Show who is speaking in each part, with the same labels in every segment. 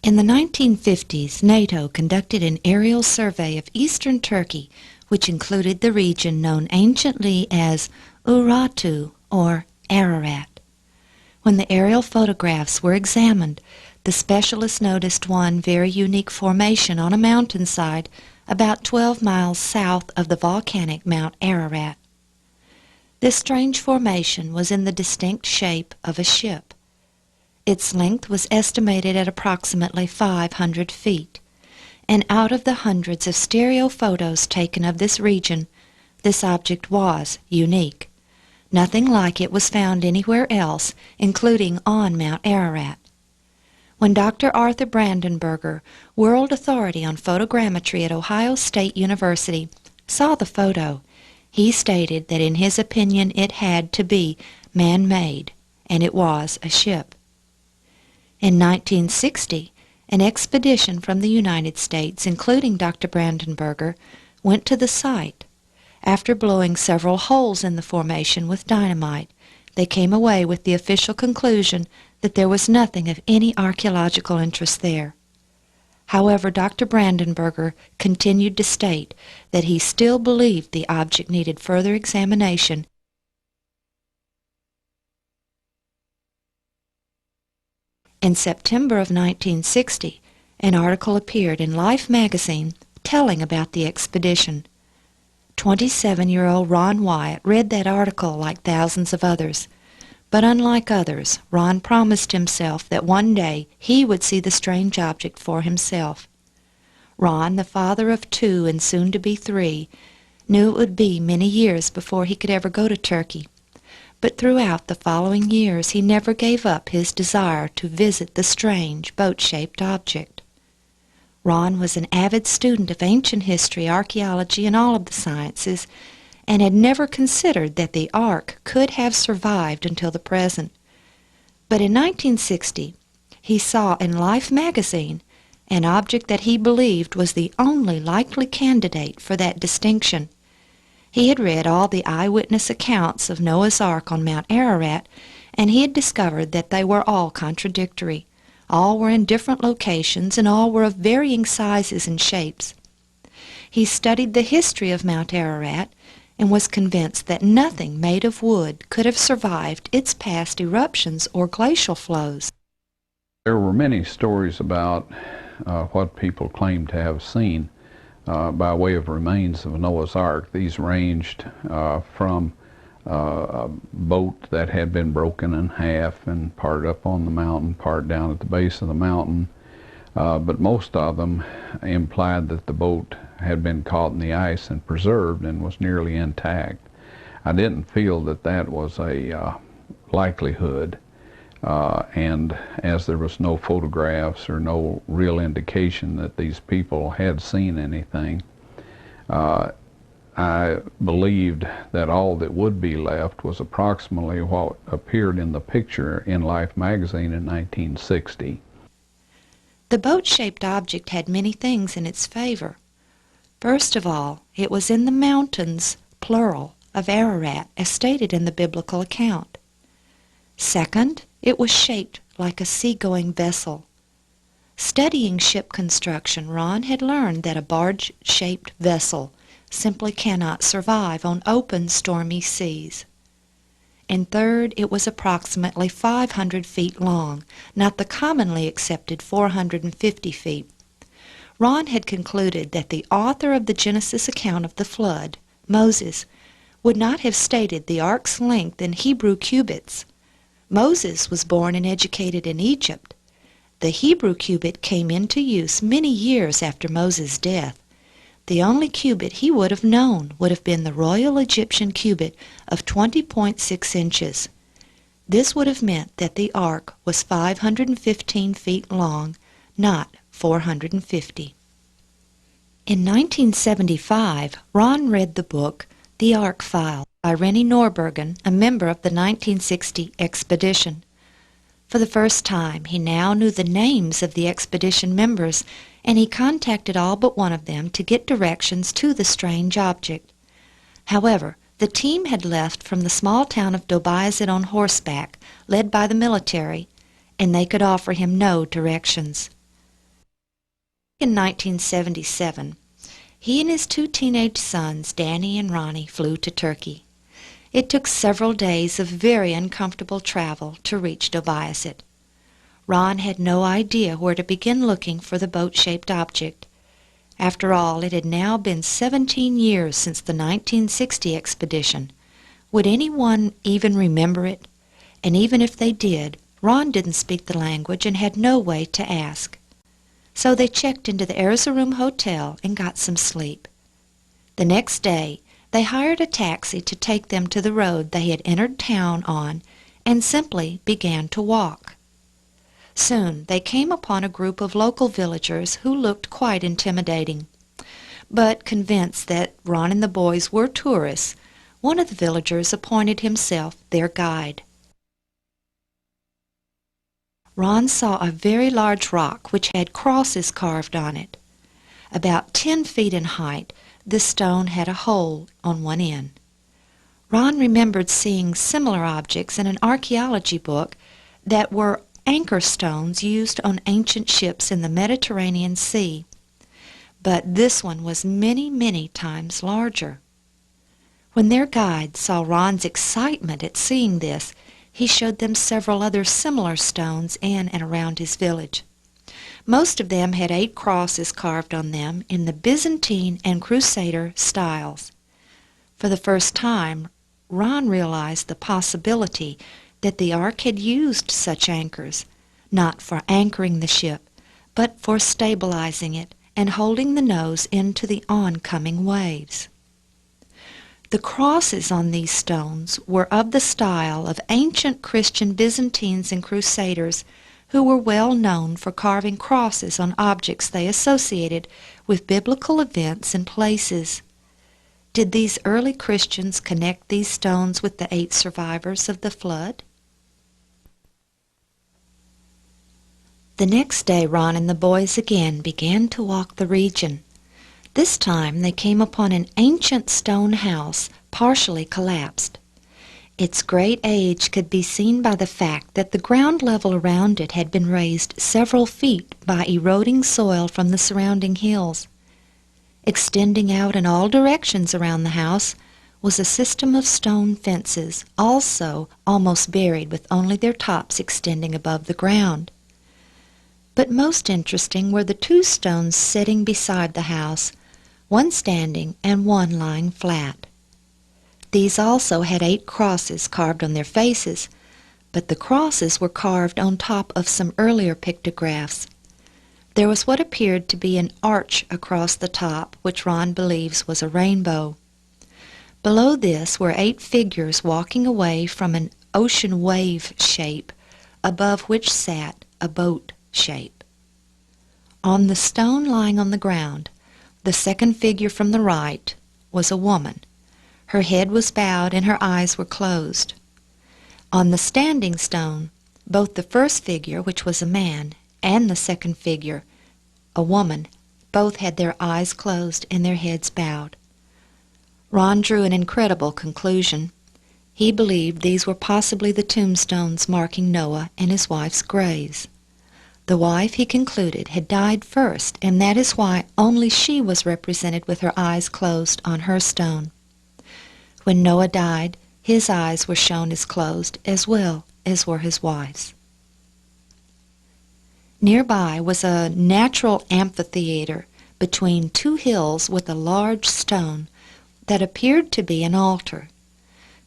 Speaker 1: In the 1950s, NATO conducted an aerial survey of eastern Turkey, which included the region known anciently as Urartu, or Ararat. When the aerial photographs were examined, the specialists noticed one very unique formation on a mountainside about 12 miles south of the volcanic Mount Ararat. This strange formation was in the distinct shape of a ship. Its length was estimated at approximately 500 feet, and out of the hundreds of stereo photos taken of this region, this object was unique. Nothing like it was found anywhere else, including on Mount Ararat. When Dr. Arthur Brandenberger, world authority on photogrammetry at Ohio State University, saw the photo, he stated that in his opinion it had to be man-made, and it was a ship. In 1960, an expedition from the United States, including Dr. Brandenberger, went to the site. After blowing several holes in the formation with dynamite, they came away with the official conclusion that there was nothing of any archaeological interest there. However, Dr. Brandenberger continued to state that he still believed the object needed further examination. In September of 1960, an article appeared in Life magazine telling about the expedition. 27-year-old Ron Wyatt read that article like thousands of others. But unlike others, Ron promised himself that one day he would see the strange object for himself. Ron, the father of 2 and soon to be 3, knew it would be many years before he could ever go to Turkey. But throughout the following years he never gave up his desire to visit the strange boat-shaped object. Ron was an avid student of ancient history, archaeology, and all of the sciences, and had never considered that the Ark could have survived until the present. But in 1960, he saw in Life magazine an object that he believed was the only likely candidate for that distinction. He had read all the eyewitness accounts of Noah's Ark on Mount Ararat, and he had discovered that they were all contradictory. All were in different locations, and all were of varying sizes and shapes. He studied the history of Mount Ararat and was convinced that nothing made of wood could have survived its past eruptions or glacial flows.
Speaker 2: There were many stories about what people claimed to have seen by way of remains of Noah's Ark. These ranged from a boat that had been broken in half and part up on the mountain, part down at the base of the mountain, but most of them implied that the boat had been caught in the ice and preserved and was nearly intact. I didn't feel that that was a likelihood, and as there was no photographs or no real indication that these people had seen anything, I believed that all that would be left was approximately what appeared in the picture in Life magazine in 1960.
Speaker 1: The boat-shaped object had many things in its favor. First of all, it was in the mountains, plural, of Ararat, as stated in the biblical account. Second, it was shaped like a seagoing vessel. Studying ship construction, Ron had learned that a barge-shaped vessel simply cannot survive on open, stormy seas. And third, it was approximately 500 feet long, not the commonly accepted 450 feet. Ron had concluded that the author of the Genesis account of the flood, Moses, would not have stated the ark's length in Hebrew cubits. Moses was born and educated in Egypt. The Hebrew cubit came into use many years after Moses' death. The only cubit he would have known would have been the Royal Egyptian cubit of 20.6 inches. This would have meant that the ark was 515 feet long, not 450. In 1975, Ron read the book The Ark File by Rennie Norbergen, a member of the 1960 expedition. For the first time, he now knew the names of the expedition members, and he contacted all but one of them to get directions to the strange object. However, the team had left from the small town of Dobizid on horseback, led by the military, and they could offer him no directions. In 1977, he and his two teenage sons, Danny and Ronnie, flew to Turkey. It took several days of very uncomfortable travel to reach Dobbiaset. Ron had no idea where to begin looking for the boat-shaped object. After all, it had now been 17 years since the 1960 expedition. Would anyone even remember it? And even if they did, Ron didn't speak the language and had no way to ask. So they checked into the Erzurum Hotel and got some sleep. The next day, they hired a taxi to take them to the road they had entered town on and simply began to walk. Soon they came upon a group of local villagers who looked quite intimidating. But convinced that Ron and the boys were tourists, one of the villagers appointed himself their guide. Ron saw a very large rock which had crosses carved on it. About 10 feet in height, this stone had a hole on one end. Ron remembered seeing similar objects in an archaeology book that were anchor stones used on ancient ships in the Mediterranean Sea. But this one was many, many times larger. When their guide saw Ron's excitement at seeing this, he showed them several other similar stones in and around his village. Most of them had 8 crosses carved on them in the Byzantine and Crusader styles. For the first time, Ron realized the possibility that the Ark had used such anchors, not for anchoring the ship, but for stabilizing it and holding the nose into the oncoming waves. The crosses on these stones were of the style of ancient Christian Byzantines and Crusaders who were well known for carving crosses on objects they associated with biblical events and places. Did these early Christians connect these stones with the 8 survivors of the flood? The next day Ron and the boys again began to walk the region. This time they came upon an ancient stone house partially collapsed. Its great age could be seen by the fact that the ground level around it had been raised several feet by eroding soil from the surrounding hills. Extending out in all directions around the house was a system of stone fences, also almost buried with only their tops extending above the ground. But most interesting were the 2 stones sitting beside the house, one standing and one lying flat. These also had 8 crosses carved on their faces, but the crosses were carved on top of some earlier pictographs. There was what appeared to be an arch across the top, which Ron believes was a rainbow. Below this were 8 figures walking away from an ocean wave shape, above which sat a boat shape. On the stone lying on the ground, the second figure from the right was a woman. Her head was bowed and her eyes were closed. On the standing stone, both the first figure, which was a man, and the second figure, a woman, both had their eyes closed and their heads bowed. Ron drew an incredible conclusion. He believed these were possibly the tombstones marking Noah and his wife's graves. The wife, he concluded, had died first, and that is why only she was represented with her eyes closed on her stone. When Noah died, his eyes were shown as closed as well as were his wife's. Nearby was a natural amphitheater between 2 hills with a large stone that appeared to be an altar.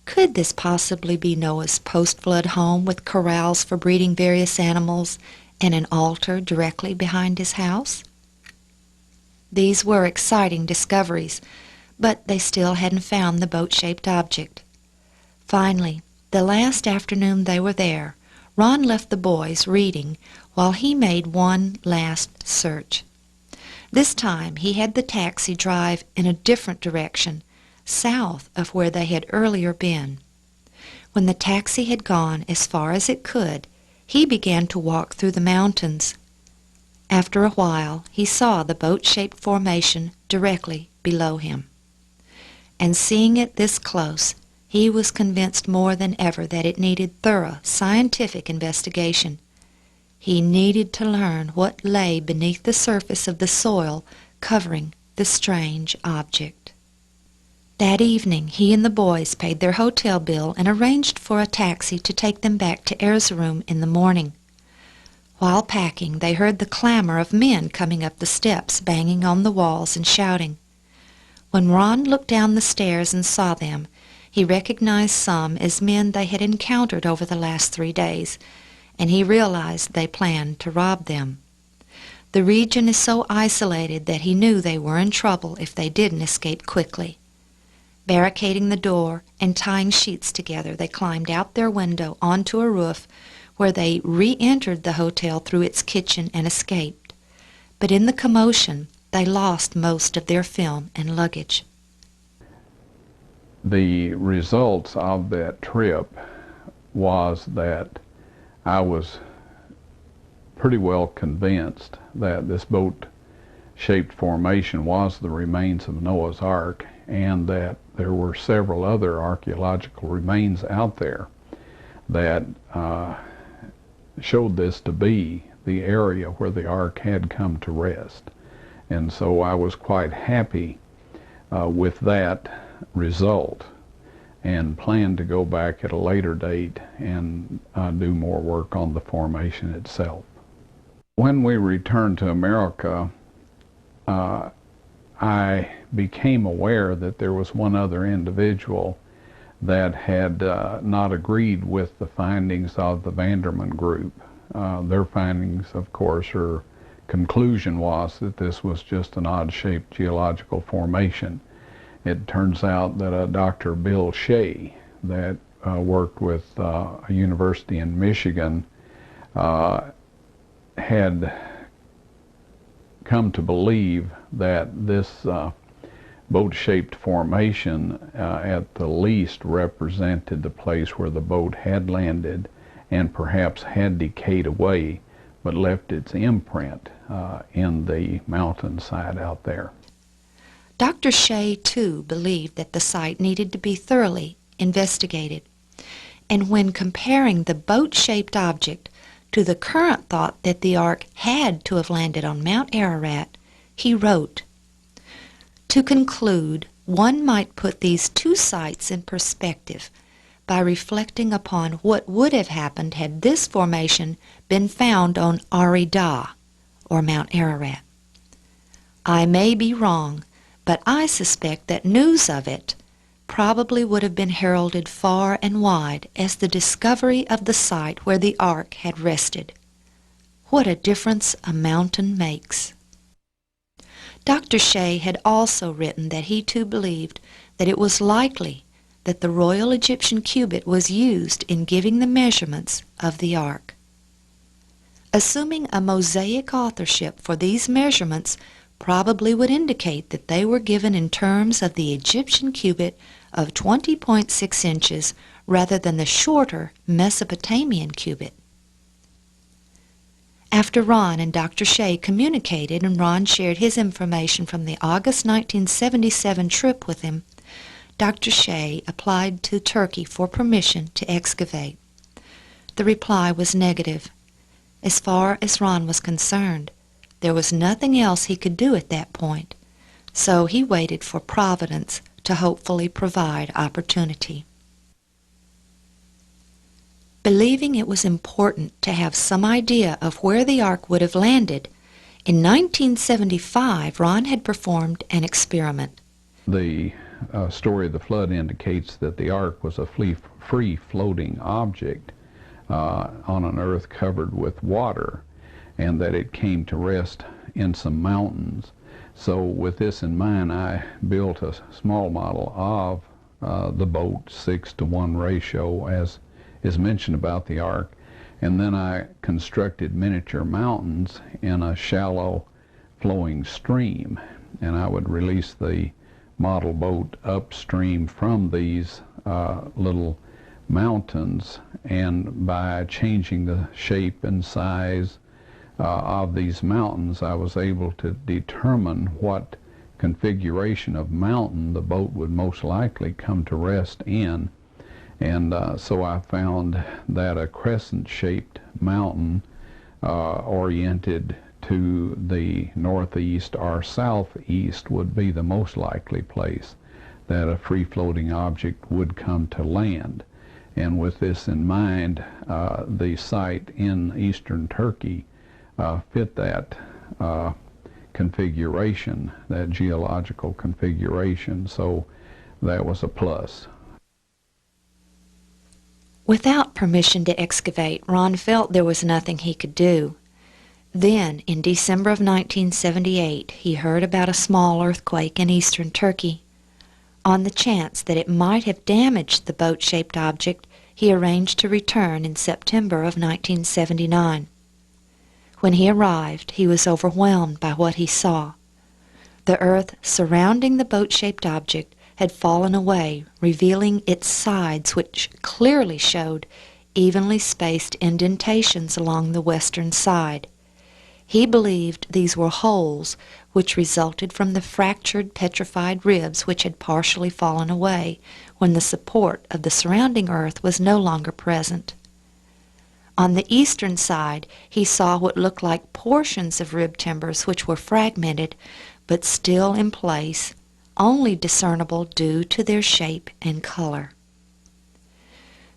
Speaker 1: Could this possibly be Noah's post-flood home with corrals for breeding various animals and an altar directly behind his house? These were exciting discoveries, but they still hadn't found the boat-shaped object. Finally, the last afternoon they were there, Ron left the boys reading while he made one last search. This time he had the taxi drive in a different direction, south of where they had earlier been. When the taxi had gone as far as it could, he began to walk through the mountains. After a while, he saw the boat-shaped formation directly below him. And seeing it this close, he was convinced more than ever that it needed thorough scientific investigation. He needed to learn what lay beneath the surface of the soil covering the strange object. That evening, he and the boys paid their hotel bill and arranged for a taxi to take them back to Erzurum in the morning. While packing, they heard the clamor of men coming up the steps, banging on the walls and shouting. When Ron looked down the stairs and saw them, he recognized some as men they had encountered over the last 3 days, and he realized they planned to rob them. The region is so isolated that he knew they were in trouble if they didn't escape quickly. Barricading the door and tying sheets together, they climbed out their window onto a roof where they re-entered the hotel through its kitchen and escaped. But in the commotion, they lost most of their film and luggage.
Speaker 2: The results of that trip was that I was pretty well convinced that this boat-shaped formation was the remains of Noah's Ark, and that there were several other archaeological remains out there that showed this to be the area where the Ark had come to rest. And so I was quite happy with that result, and planned to go back at a later date and do more work on the formation itself. When we returned to America, I became aware that there was one other individual that had not agreed with the findings of the Vanderman group. Their findings, of course, or conclusion was that this was just an odd-shaped geological formation. It turns out that Dr. Bill Shea, that worked with a university in Michigan, had come to believe that this boat-shaped formation at the least represented the place where the boat had landed and perhaps had decayed away, but left its imprint in the mountainside out there.
Speaker 1: Dr. Shea, too, believed that the site needed to be thoroughly investigated, and when comparing the boat-shaped object to the current thought that the Ark had to have landed on Mount Ararat, he wrote, "To conclude, one might put these two sites in perspective by reflecting upon what would have happened had this formation been found on Ari-Da, or Mount Ararat. I may be wrong, but I suspect that news of it probably would have been heralded far and wide as the discovery of the site where the Ark had rested. What a difference a mountain makes." Dr. Shea had also written that he too believed that it was likely that the Royal Egyptian cubit was used in giving the measurements of the Ark. Assuming a Mosaic authorship for these measurements probably would indicate that they were given in terms of the Egyptian cubit of 20.6 inches rather than the shorter Mesopotamian cubit. After Ron and Dr. Shea communicated and Ron shared his information from the August 1977 trip with him, Dr. Shea applied to Turkey for permission to excavate. The reply was negative. As far as Ron was concerned, there was nothing else he could do at that point, so he waited for Providence to hopefully provide opportunity. Believing it was important to have some idea of where the Ark would have landed, in 1975 Ron had performed an experiment.
Speaker 2: The story of the flood indicates that the Ark was a free-floating object on an earth covered with water, and that it came to rest in some mountains. So with this in mind, I built a small model of the boat, 6-to-1 ratio, as is mentioned about the Ark, and then I constructed miniature mountains in a shallow flowing stream, and I would release the model boat upstream from these little mountains, and by changing the shape and size of these mountains, I was able to determine what configuration of mountain the boat would most likely come to rest in. And so I found that a crescent-shaped mountain oriented to the northeast or southeast would be the most likely place that a free-floating object would come to land. And with this in mind, the site in eastern Turkey fit that configuration, that geological configuration, so that was a plus.
Speaker 1: Without permission to excavate, Ron felt there was nothing he could do. Then, in December of 1978, he heard about a small earthquake in eastern Turkey. On the chance that it might have damaged the boat-shaped object, he arranged to return in September of 1979. When he arrived, he was overwhelmed by what he saw. The earth surrounding the boat-shaped object had fallen away, revealing its sides, which clearly showed evenly spaced indentations along the western side. He believed these were holes which resulted from the fractured petrified ribs which had partially fallen away when the support of the surrounding earth was no longer present. On the eastern side, he saw what looked like portions of rib timbers which were fragmented but still in place, only discernible due to their shape and color.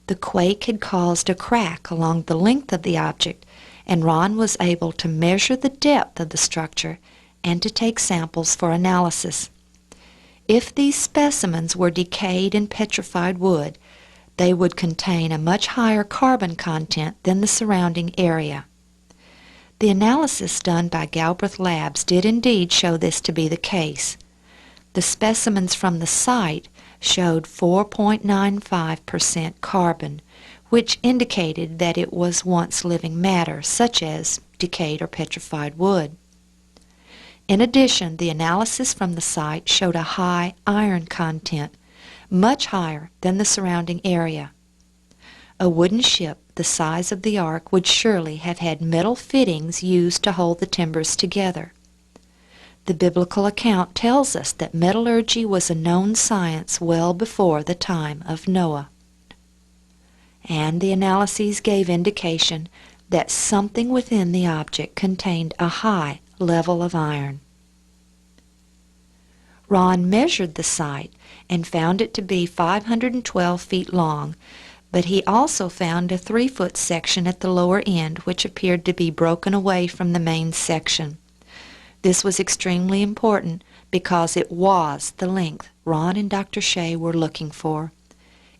Speaker 1: The quake had caused a crack along the length of the object, and Ron was able to measure the depth of the structure and to take samples for analysis. If these specimens were decayed and petrified wood, they would contain a much higher carbon content than the surrounding area. The analysis done by Galbraith Labs did indeed show this to be the case. The specimens from the site showed 4.95% carbon, which indicated that it was once living matter, such as decayed or petrified wood. In addition, the analysis from the site showed a high iron content, much higher than the surrounding area. A wooden ship the size of the Ark would surely have had metal fittings used to hold the timbers together. The biblical account tells us that metallurgy was a known science well before the time of Noah. And the analyses gave indication that something within the object contained a high level of iron. Ron measured the site and found it to be 512 feet long, but he also found a 3-foot section at the lower end which appeared to be broken away from the main section. This was extremely important because it was the length Ron and Dr. Shea were looking for.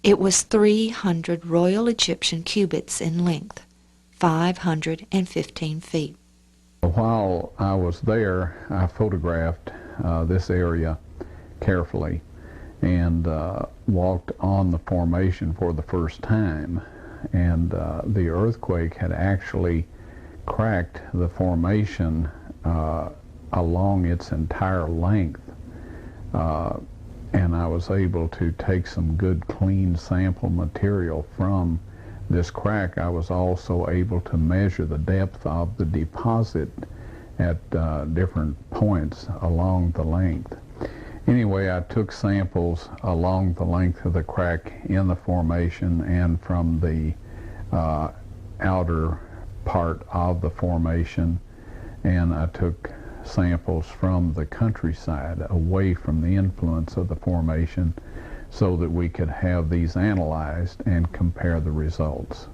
Speaker 1: It was 300 Royal Egyptian cubits in length, 515 feet.
Speaker 2: While I was there, I photographed this area carefully and walked on the formation for the first time. And the earthquake had actually cracked the formation along its entire length. And I was able to take some good clean sample material from this crack. I was also able to measure the depth of the deposit at different points along the length. Anyway, I took samples along the length of the crack in the formation and from the outer part of the formation, and I took samples from the countryside away from the influence of the formation so that we could have these analyzed and compare the results.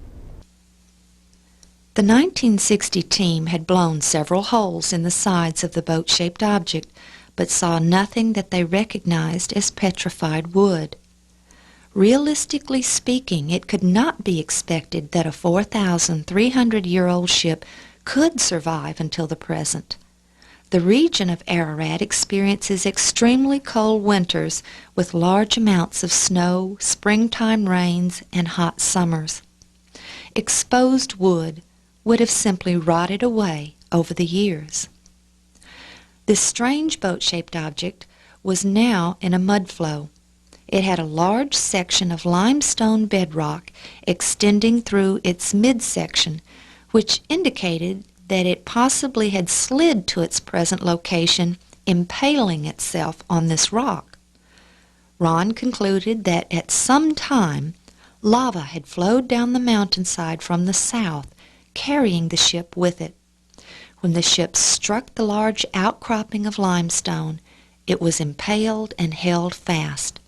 Speaker 1: The 1960 team had blown several holes in the sides of the boat-shaped object, but saw nothing that they recognized as petrified wood. Realistically speaking, it could not be expected that a 4,300-year-old ship could survive until the present. The region of Ararat experiences extremely cold winters with large amounts of snow, springtime rains, and hot summers. Exposed wood would have simply rotted away over the years. This strange boat-shaped object was now in a mudflow. It had a large section of limestone bedrock extending through its midsection, which indicated that it possibly had slid to its present location, impaling itself on this rock. Ron concluded that at some time lava had flowed down the mountainside from the south, carrying the ship with it. When the ship struck the large outcropping of limestone, it was impaled and held fast.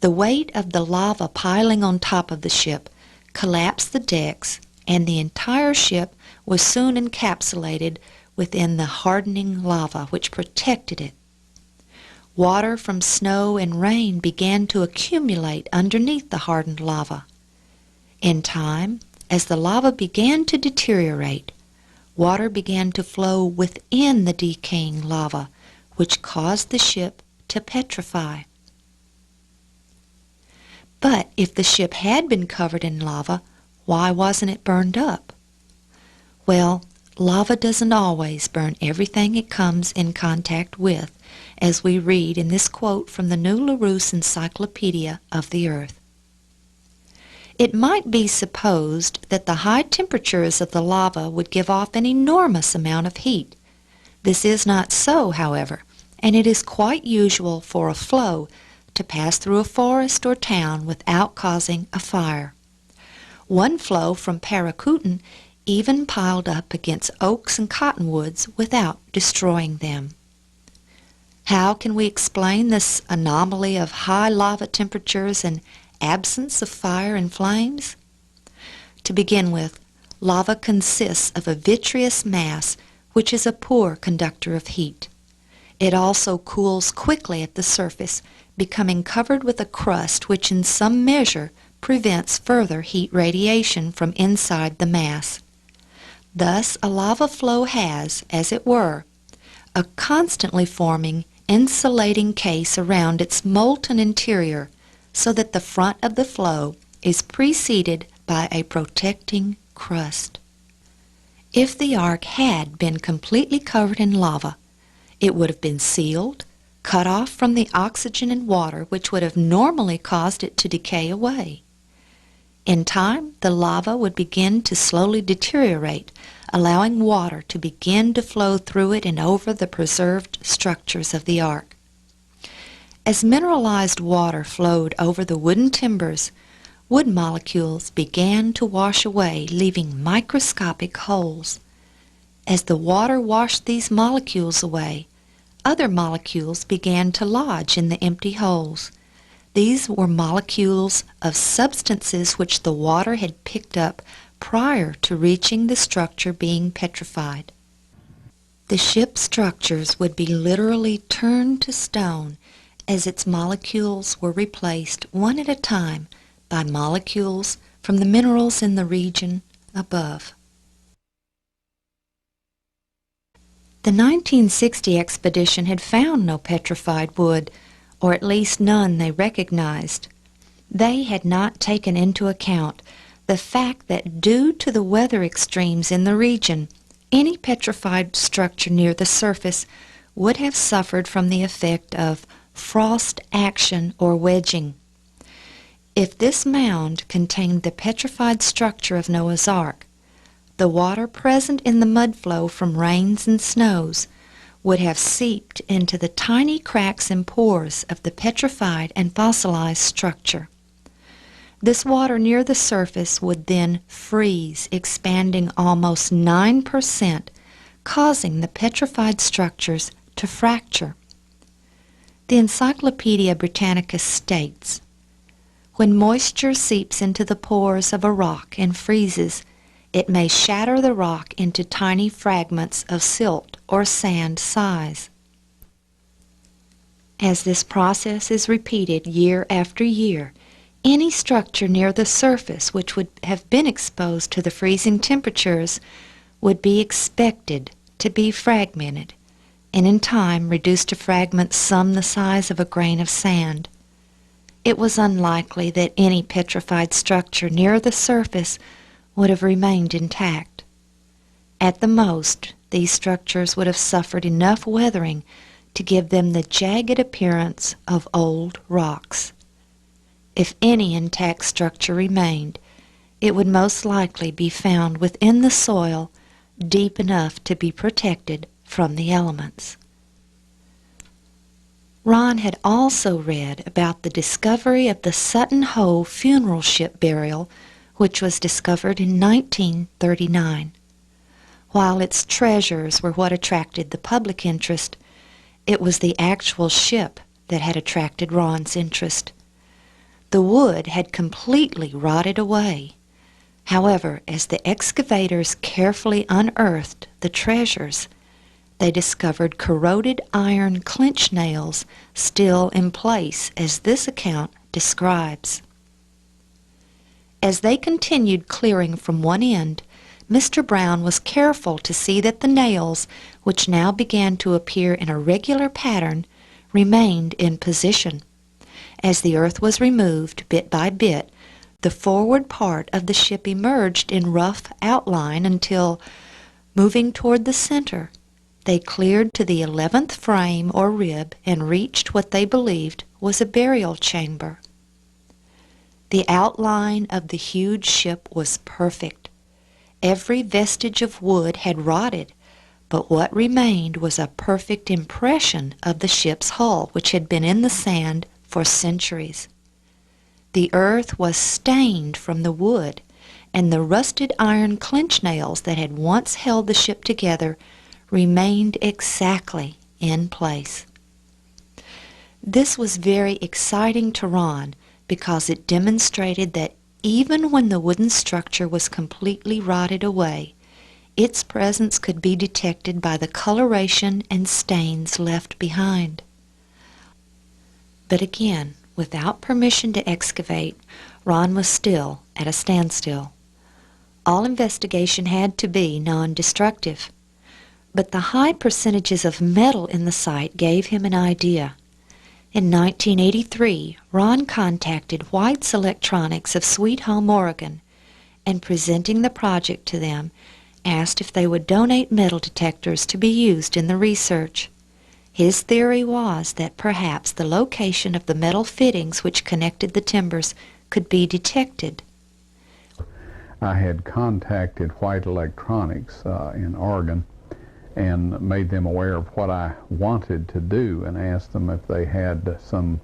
Speaker 1: The weight of the lava piling on top of the ship collapsed the decks, and the entire ship was soon encapsulated within the hardening lava which protected it. Water from snow and rain began to accumulate underneath the hardened lava. In time, as the lava began to deteriorate, water began to flow within the decaying lava, which caused the ship to petrify. But if the ship had been covered in lava, why wasn't it burned up? Well, lava doesn't always burn everything it comes in contact with, as we read in this quote from the New Larousse Encyclopedia of the Earth. It might be supposed that the high temperatures of the lava would give off an enormous amount of heat. This is not so, however, and it is quite usual for a flow to pass through a forest or town without causing a fire. One flow from Paracutin even piled up against oaks and cottonwoods without destroying them. How can we explain this anomaly of high lava temperatures and absence of fire and flames? To begin with, lava consists of a vitreous mass which is a poor conductor of heat. It also cools quickly at the surface, becoming covered with a crust which in some measure prevents further heat radiation from inside the mass. Thus, a lava flow has, as it were, a constantly forming insulating case around its molten interior, so that the front of the flow is preceded by a protecting crust. If the ark had been completely covered in lava, it would have been sealed, cut off from the oxygen and water which would have normally caused it to decay away. In time, the lava would begin to slowly deteriorate, allowing water to begin to flow through it and over the preserved structures of the ark. As mineralized water flowed over the wooden timbers, wood molecules began to wash away, leaving microscopic holes. As the water washed these molecules away, other molecules began to lodge in the empty holes. These were molecules of substances which the water had picked up prior to reaching the structure being petrified. The ship's structures would be literally turned to stone as its molecules were replaced one at a time by molecules from the minerals in the region above. The 1960 expedition had found no petrified wood, or at least none they recognized. They had not taken into account the fact that due to the weather extremes in the region, any petrified structure near the surface would have suffered from the effect of frost action or wedging. If this mound contained the petrified structure of Noah's Ark, the water present in the mud flow from rains and snows would have seeped into the tiny cracks and pores of the petrified and fossilized structure. This water near the surface would then freeze, expanding almost 9%, causing the petrified structures to fracture. The Encyclopedia Britannica states, "When moisture seeps into the pores of a rock and freezes, it may shatter the rock into tiny fragments of silt or sand size. As this process is repeated year after year, any structure near the surface which would have been exposed to the freezing temperatures would be expected to be fragmented, and in time reduced to fragments some the size of a grain of sand. It was unlikely that any petrified structure near the surface would have remained intact. At the most, these structures would have suffered enough weathering to give them the jagged appearance of old rocks. If any intact structure remained, it would most likely be found within the soil deep enough to be protected from the elements." Ron had also read about the discovery of the Sutton Hoo funeral ship burial, which was discovered in 1939. While its treasures were what attracted the public interest, it was the actual ship that had attracted Ron's interest. The wood had completely rotted away. However, as the excavators carefully unearthed the treasures, they discovered corroded iron clinch nails still in place, as this account describes. As they continued clearing from one end, Mr. Brown was careful to see that the nails, which now began to appear in a regular pattern, remained in position. As the earth was removed bit by bit, the forward part of the ship emerged in rough outline until, moving toward the center, they cleared to the 11th frame or rib and reached what they believed was a burial chamber. The outline of the huge ship was perfect. Every vestige of wood had rotted, but what remained was a perfect impression of the ship's hull, which had been in the sand for centuries. The earth was stained from the wood, and the rusted iron clinch nails that had once held the ship together remained exactly in place. This was very exciting to Ron because it demonstrated that even when the wooden structure was completely rotted away, its presence could be detected by the coloration and stains left behind. But again, without permission to excavate, Ron was still at a standstill. All investigation had to be non-destructive. But the high percentages of metal in the site gave him an idea. In 1983, Ron contacted White's Electronics of Sweet Home, Oregon, and presenting the project to them, asked if they would donate metal detectors to be used in the research. His theory was that perhaps the location of the metal fittings which connected the timbers could be detected.
Speaker 2: I had contacted White Electronics in Oregon and made them aware of what I wanted to do and asked them if they had some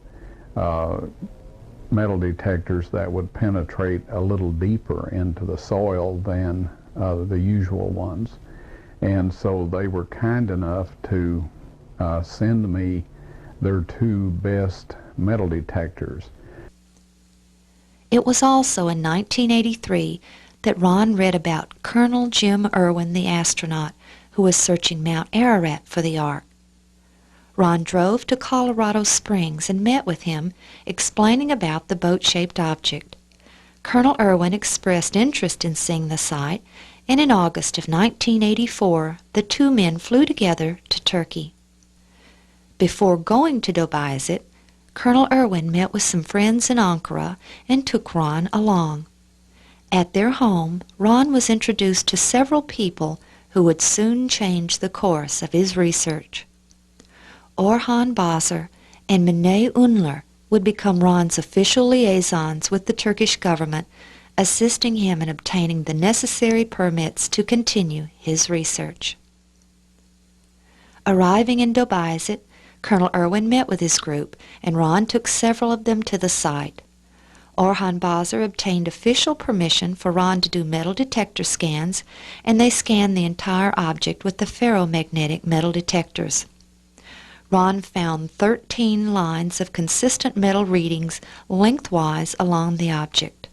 Speaker 2: metal detectors that would penetrate a little deeper into the soil than the usual ones. And so they were kind enough to send me their two best metal detectors.
Speaker 1: It was also in 1983 that Ron read about Colonel Jim Irwin, the astronaut, who was searching Mount Ararat for the Ark. Ron drove to Colorado Springs and met with him, explaining about the boat-shaped object. Colonel Irwin expressed interest in seeing the site, and in August of 1984, the two men flew together to Turkey. Before going to Dobizet, Colonel Irwin met with some friends in Ankara and took Ron along. At their home, Ron was introduced to several people who would soon change the course of his research. Orhan Bazer and Mine Unler would become Ron's official liaisons with the Turkish government, assisting him in obtaining the necessary permits to continue his research. Arriving in Dobizet, Colonel Irwin met with his group, and Ron took several of them to the site. Orhan Bazer obtained official permission for Ron to do metal detector scans, and they scanned the entire object with the ferromagnetic metal detectors. Ron found 13 lines of consistent metal readings lengthwise along the object.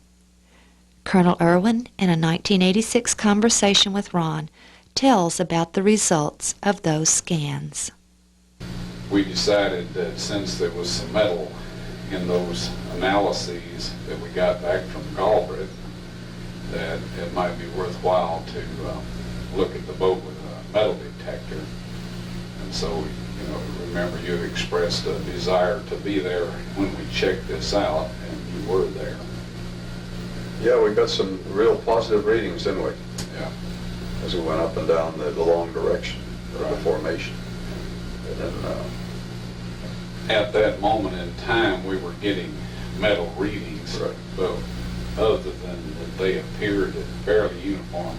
Speaker 1: Colonel Irwin, in a 1986 conversation with Ron, tells about the results of those scans.
Speaker 2: We decided that since there was some metal in those analyses that we got back from Galbraith, that it might be worthwhile to look at the boat with a metal detector. And so, remember you expressed a desire to be there when we checked this out, and you were there.
Speaker 3: Yeah, we got some real positive readings, didn't we?
Speaker 2: Yeah.
Speaker 3: As we went up and down the long direction of the formation. And then,
Speaker 2: at that moment in time, we were getting metal readings,
Speaker 3: right.
Speaker 2: but other than that they appeared at fairly uniform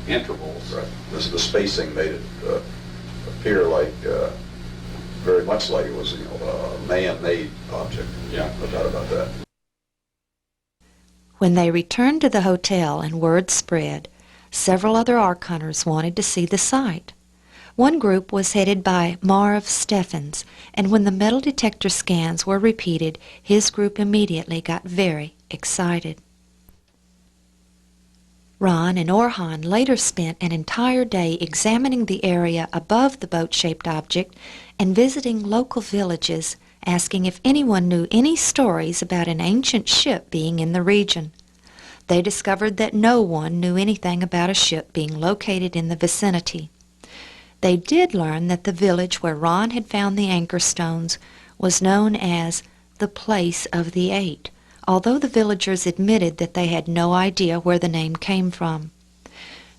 Speaker 2: intervals.
Speaker 3: right. The spacing made it appear like, very much like it was, a man-made object.
Speaker 2: Yeah.
Speaker 3: No doubt about that.
Speaker 1: When they returned to the hotel and word spread, several other Ark hunters wanted to see the site. One group was headed by Marv Steffens, and when the metal detector scans were repeated, his group immediately got very excited. Ron and Orhan later spent an entire day examining the area above the boat-shaped object and visiting local villages, asking if anyone knew any stories about an ancient ship being in the region. They discovered that no one knew anything about a ship being located in the vicinity. They did learn that the village where Ron had found the anchor stones was known as the Place of the Eight, although the villagers admitted that they had no idea where the name came from.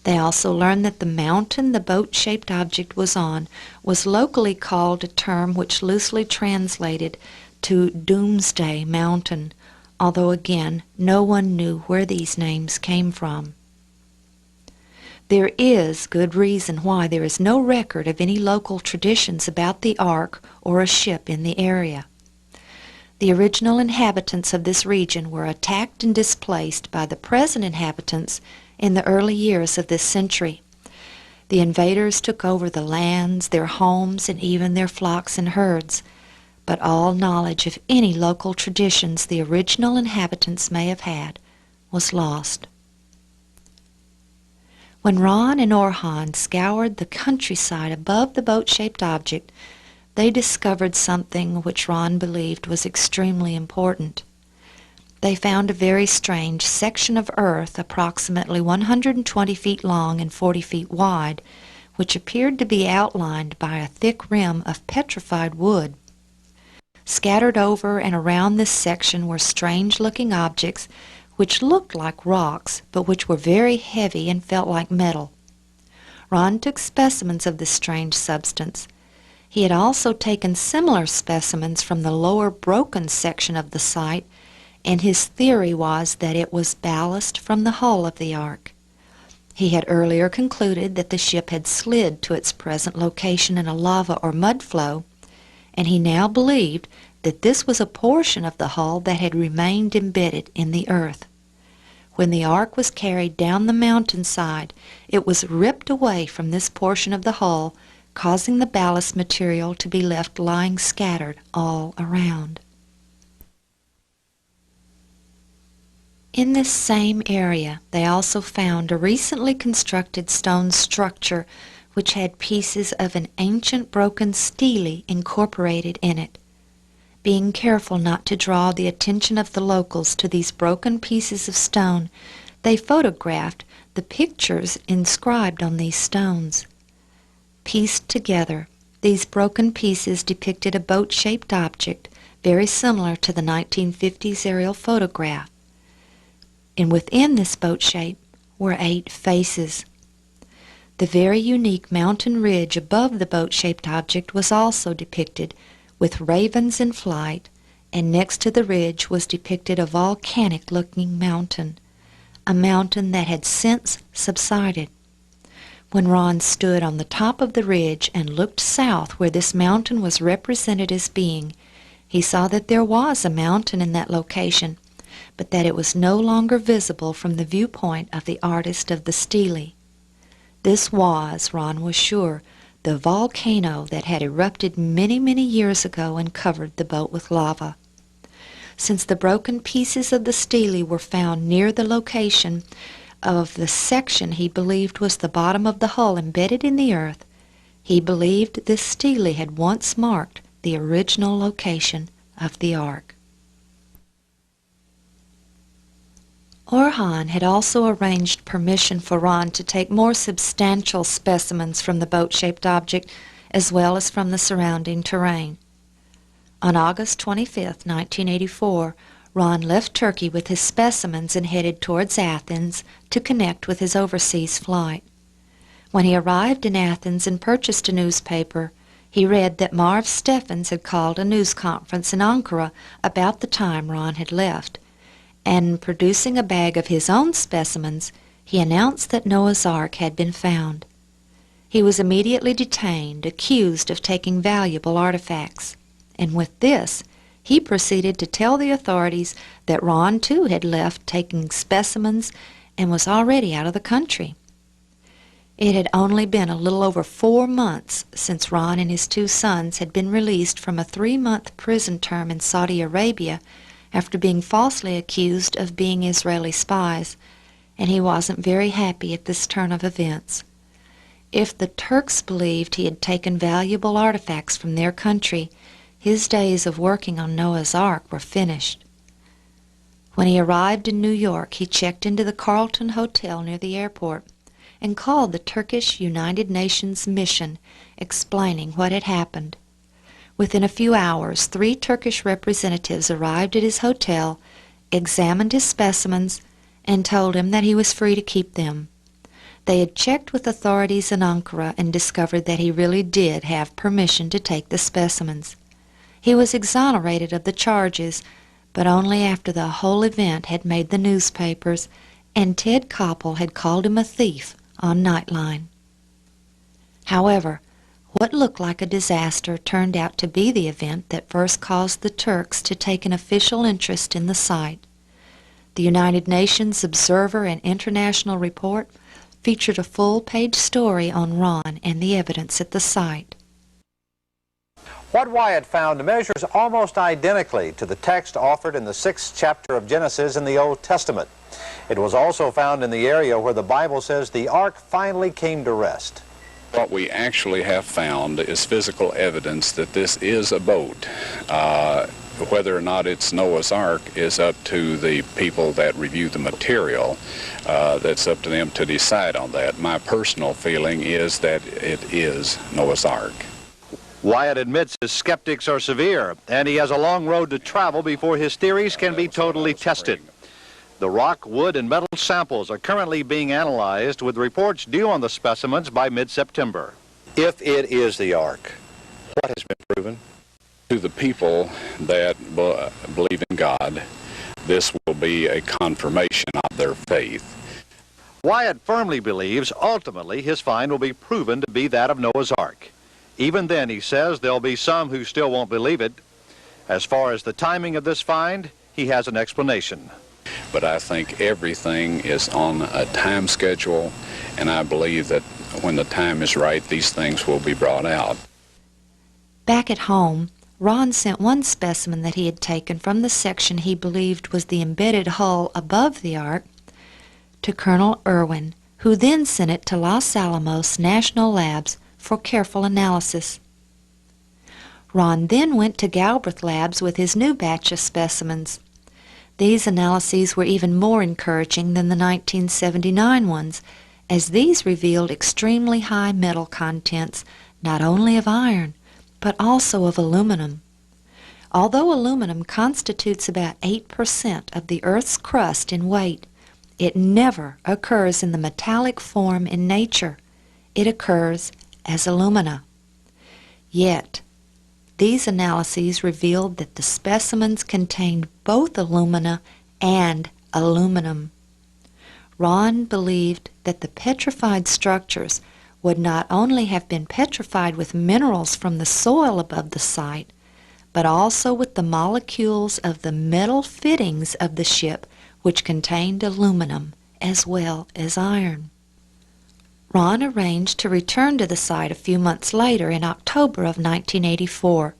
Speaker 1: They also learned that the mountain the boat-shaped object was on was locally called a term which loosely translated to Doomsday Mountain, although again no one knew where these names came from. There is good reason why there is no record of any local traditions about the Ark or a ship in the area. The original inhabitants of this region were attacked and displaced by the present inhabitants in the early years of this century. The invaders took over the lands, their homes, and even their flocks and herds, but all knowledge of any local traditions the original inhabitants may have had was lost. When Ron and Orhan scoured the countryside above the boat-shaped object, they discovered something which Ron believed was extremely important. They found a very strange section of earth approximately 120 feet long and 40 feet wide, which appeared to be outlined by a thick rim of petrified wood. Scattered over and around this section were strange-looking objects which looked like rocks, but which were very heavy and felt like metal. Ron took specimens of this strange substance. He had also taken similar specimens from the lower broken section of the site, and his theory was that it was ballast from the hull of the Ark. He had earlier concluded that the ship had slid to its present location in a lava or mud flow, and he now believed that this was a portion of the hull that had remained embedded in the earth. When the Ark was carried down the mountainside, it was ripped away from this portion of the hull, causing the ballast material to be left lying scattered all around. In this same area, they also found a recently constructed stone structure which had pieces of an ancient broken stele incorporated in it. Being careful not to draw the attention of the locals to these broken pieces of stone, they photographed the pictures inscribed on these stones. Pieced together, these broken pieces depicted a boat-shaped object very similar to the 1950s aerial photograph. And within this boat shape were 8 faces. The very unique mountain ridge above the boat-shaped object was also depicted, with ravens in flight, and next to the ridge was depicted a volcanic-looking mountain, a mountain that had since subsided. When Ron stood on the top of the ridge and looked south where this mountain was represented as being, he saw that there was a mountain in that location, but that it was no longer visible from the viewpoint of the artist of the stele. This was, Ron was sure, the volcano that had erupted many, many years ago and covered the boat with lava. Since the broken pieces of the stele were found near the location of the section he believed was the bottom of the hull embedded in the earth, he believed this stele had once marked the original location of the Ark. Orhan had also arranged permission for Ron to take more substantial specimens from the boat-shaped object as well as from the surrounding terrain. On August 25, 1984, Ron left Turkey with his specimens and headed towards Athens to connect with his overseas flight. When he arrived in Athens and purchased a newspaper, he read that Marv Steffens had called a news conference in Ankara about the time Ron had left, and producing a bag of his own specimens, he announced that Noah's Ark had been found. He was immediately detained, accused of taking valuable artifacts, and with this, He proceeded to tell the authorities that Ron, too, had left taking specimens and was already out of the country. It had only been a little over 4 months since Ron and his 2 sons had been released from a 3-month prison term in Saudi Arabia after being falsely accused of being Israeli spies, and he wasn't very happy at this turn of events. If the Turks believed he had taken valuable artifacts from their country, his days of working on Noah's Ark were finished. When he arrived in New York, he checked into the Carlton Hotel near the airport and called the Turkish United Nations mission, explaining what had happened. Within a few hours, 3 Turkish representatives arrived at his hotel, examined his specimens, and told him that he was free to keep them. They had checked with authorities in Ankara and discovered that he really did have permission to take the specimens. He was exonerated of the charges, but only after the whole event had made the newspapers and Ted Koppel had called him a thief on Nightline. However, what looked like a disaster turned out to be the event that first caused the Turks to take an official interest in the site. The United Nations Observer and International Report featured a full-page story on Ron and the evidence at the site.
Speaker 4: What Wyatt found measures almost identically to the text offered in the 6th chapter of Genesis in the Old Testament. It was also found in the area where the Bible says the ark finally came to rest.
Speaker 5: What we actually have found is physical evidence that this is a boat. Whether or not it's Noah's Ark is up to the people that review the material. That's up to them to decide on that. My personal feeling is that it is Noah's Ark.
Speaker 4: Wyatt admits his skeptics are severe, and he has a long road to travel before his theories can be totally tested. The rock, wood, and metal samples are currently being analyzed, with reports due on the specimens by mid-September. If it is the ark, what has been proven?
Speaker 5: To the people that believe in God, this will be a confirmation of their faith.
Speaker 4: Wyatt firmly believes ultimately his find will be proven to be that of Noah's Ark. Even then, he says, there'll be some who still won't believe it. As far as the timing of this find, he has an explanation.
Speaker 5: But I think everything is on a time schedule, and I believe that when the time is right, these things will be brought out.
Speaker 1: Back at home, Ron sent one specimen that he had taken from the section he believed was the embedded hull above the ark to Colonel Irwin, who then sent it to Los Alamos National Labs for careful analysis. Ron then went to Galbraith Labs with his new batch of specimens. These analyses were even more encouraging than the 1979 ones, as these revealed extremely high metal contents, not only of iron, but also of aluminum. Although aluminum constitutes about 8% of the Earth's crust in weight, it never occurs in the metallic form in nature. It occurs as alumina. Yet, these analyses revealed that the specimens contained both alumina and aluminum. Ron believed that the petrified structures would not only have been petrified with minerals from the soil above the site, but also with the molecules of the metal fittings of the ship, which contained aluminum as well as iron. Ron arranged to return to the site a few months later in October of 1984.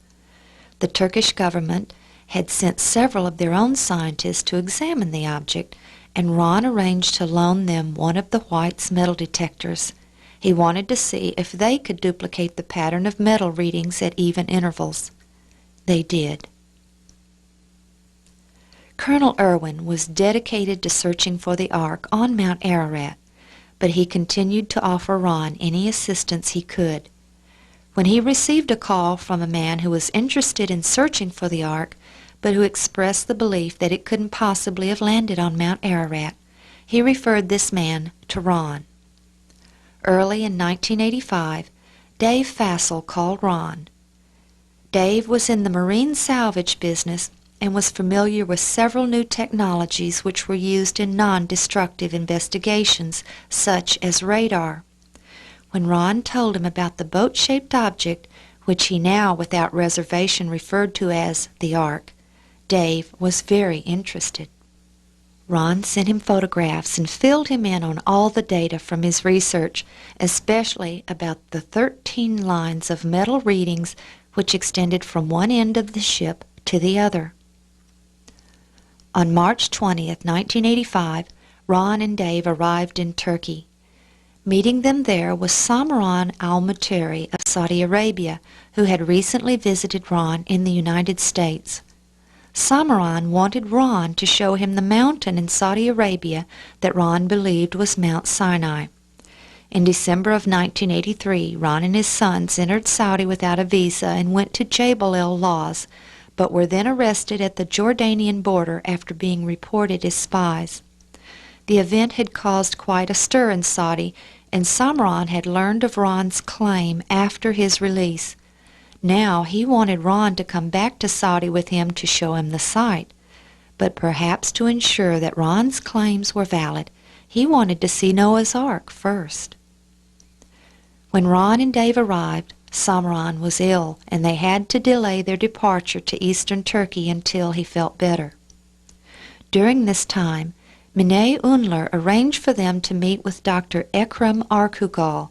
Speaker 1: The Turkish government had sent several of their own scientists to examine the object, and Ron arranged to loan them one of the White's metal detectors. He wanted to see if they could duplicate the pattern of metal readings at even intervals. They did. Colonel Irwin was dedicated to searching for the Ark on Mount Ararat, but he continued to offer Ron any assistance he could. When he received a call from a man who was interested in searching for the Ark, but who expressed the belief that it couldn't possibly have landed on Mount Ararat, he referred this man to Ron. Early in 1985, Dave Fassel called Ron. Dave was in the marine salvage business and was familiar with several new technologies which were used in non-destructive investigations, such as radar. When Ron told him about the boat-shaped object which he now without reservation referred to as the Ark, Dave was very interested. Ron sent him photographs and filled him in on all the data from his research, especially about the 13 lines of metal readings which extended from one end of the ship to the other. On March 20th, 1985, Ron and Dave arrived in Turkey. Meeting them there was Samran al-Muteri of Saudi Arabia, who had recently visited Ron in the United States. Samran wanted Ron to show him the mountain in Saudi Arabia that Ron believed was Mount Sinai. In December of 1983, Ron and his sons entered Saudi without a visa and went to Jebel el-Lawz, but were then arrested at the Jordanian border after being reported as spies. The event had caused quite a stir in Saudi, and Samran had learned of Ron's claim after his release. Now he wanted Ron to come back to Saudi with him to show him the site, but perhaps to ensure that Ron's claims were valid, he wanted to see Noah's Ark first. When Ron and Dave arrived, Samran was ill, and they had to delay their departure to eastern Turkey until he felt better. During this time, Mine Unler arranged for them to meet with Dr. Ekrem Arkugal,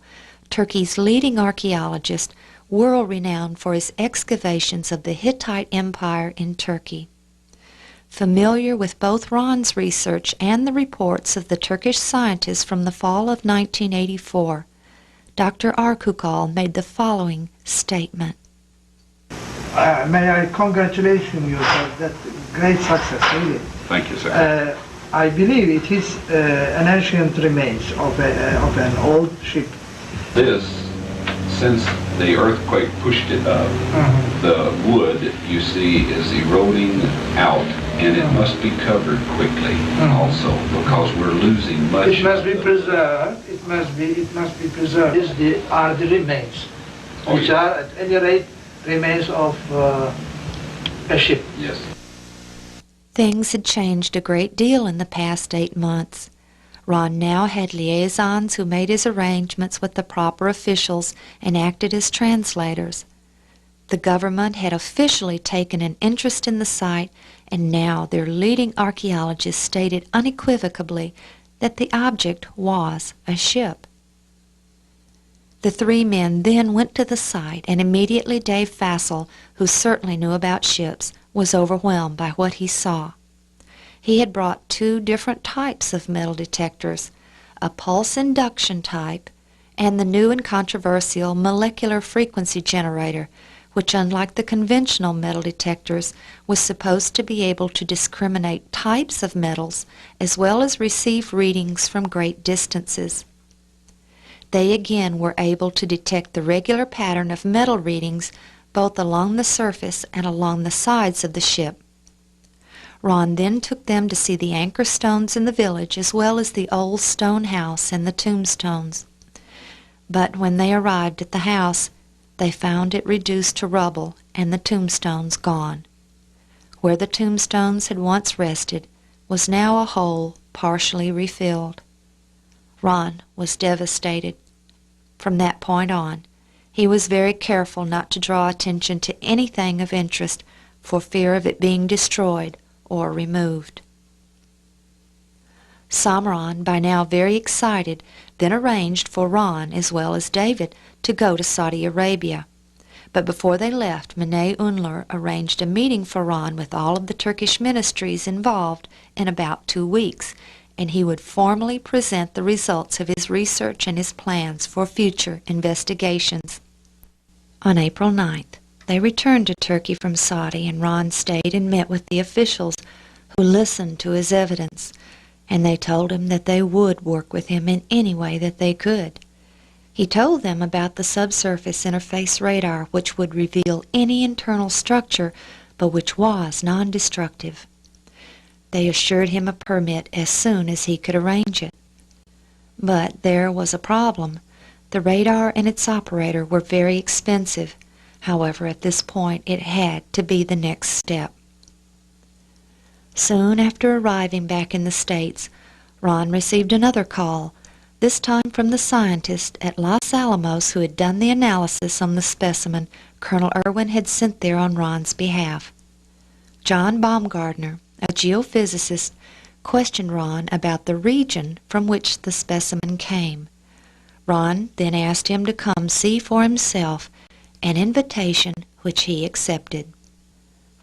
Speaker 1: Turkey's leading archaeologist, world-renowned for his excavations of the Hittite Empire in Turkey. Familiar with both Ron's research and the reports of the Turkish scientists from the fall of 1984, Dr. Arkugal made the following statement.
Speaker 6: May I congratulate you for that great success, really.
Speaker 2: Thank you, sir.
Speaker 6: I believe it is an ancient remains of an old ship.
Speaker 7: This, since the earthquake pushed it up, the wood, you see, is eroding out, and it must be covered quickly also, because we're losing much.
Speaker 6: It must be preserved. It must be preserved. These are the remains, which are at any rate remains of a ship.
Speaker 7: Yes.
Speaker 1: Things had changed a great deal in the past 8 months. Ron now had liaisons who made his arrangements with the proper officials and acted as translators. The government had officially taken an interest in the site, and now their leading archaeologists stated unequivocally that the object was a ship. The three men then went to the site, and immediately Dave Fassel, who certainly knew about ships, was overwhelmed by what he saw. He had brought 2 different types of metal detectors, a pulse induction type and the new and controversial molecular frequency generator, which, unlike the conventional metal detectors, was supposed to be able to discriminate types of metals as well as receive readings from great distances. They again were able to detect the regular pattern of metal readings both along the surface and along the sides of the ship. Ron then took them to see the anchor stones in the village as well as the old stone house and the tombstones. But when they arrived at the house, they found it reduced to rubble and the tombstones gone. Where the tombstones had once rested was now a hole partially refilled. Ron was devastated. From that point on, he was very careful not to draw attention to anything of interest for fear of it being destroyed or removed. Samran, by now very excited, then arranged for Ron as well as David to go to Saudi Arabia. But before they left, Mine Unler arranged a meeting for Ron with all of the Turkish ministries involved in about 2 weeks, and he would formally present the results of his research and his plans for future investigations. On April 9th, they returned to Turkey from Saudi, and Ron stayed and met with the officials who listened to his evidence, and they told him that they would work with him in any way that they could. He told them about the subsurface interface radar, which would reveal any internal structure, but which was non-destructive. They assured him a permit as soon as he could arrange it. But there was a problem. The radar and its operator were very expensive. However, at this point, it had to be the next step. Soon after arriving back in the States, Ron received another call, this time from the scientist at Los Alamos who had done the analysis on the specimen, Colonel Irwin had sent there on Ron's behalf. John Baumgartner, a geophysicist, questioned Ron about the region from which the specimen came. Ron then asked him to come see for himself, an invitation which he accepted.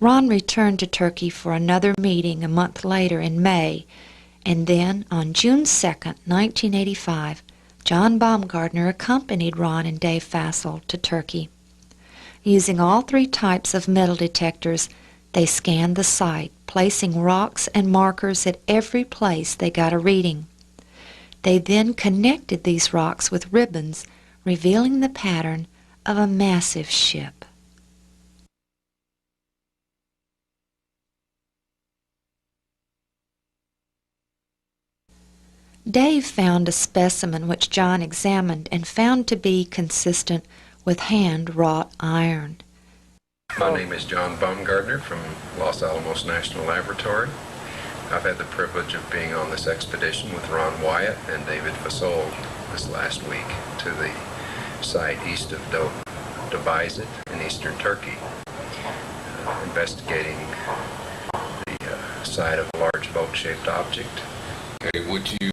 Speaker 1: Ron returned to Turkey for another meeting a month later in May, and then on June 2, 1985, John Baumgartner accompanied Ron and Dave Fassel to Turkey. Using all three types of metal detectors, they scanned the site, placing rocks and markers at every place they got a reading. They then connected these rocks with ribbons, revealing the pattern of a massive ship. Dave found a specimen which John examined and found to be consistent with hand-wrought iron.
Speaker 8: My name is John Baumgartner from Los Alamos National Laboratory. I've had the privilege of being on this expedition with Ron Wyatt and David Fassel this last week to the site east of Dobizet in eastern Turkey, investigating the site of a large boat-shaped object.
Speaker 5: Okay, would you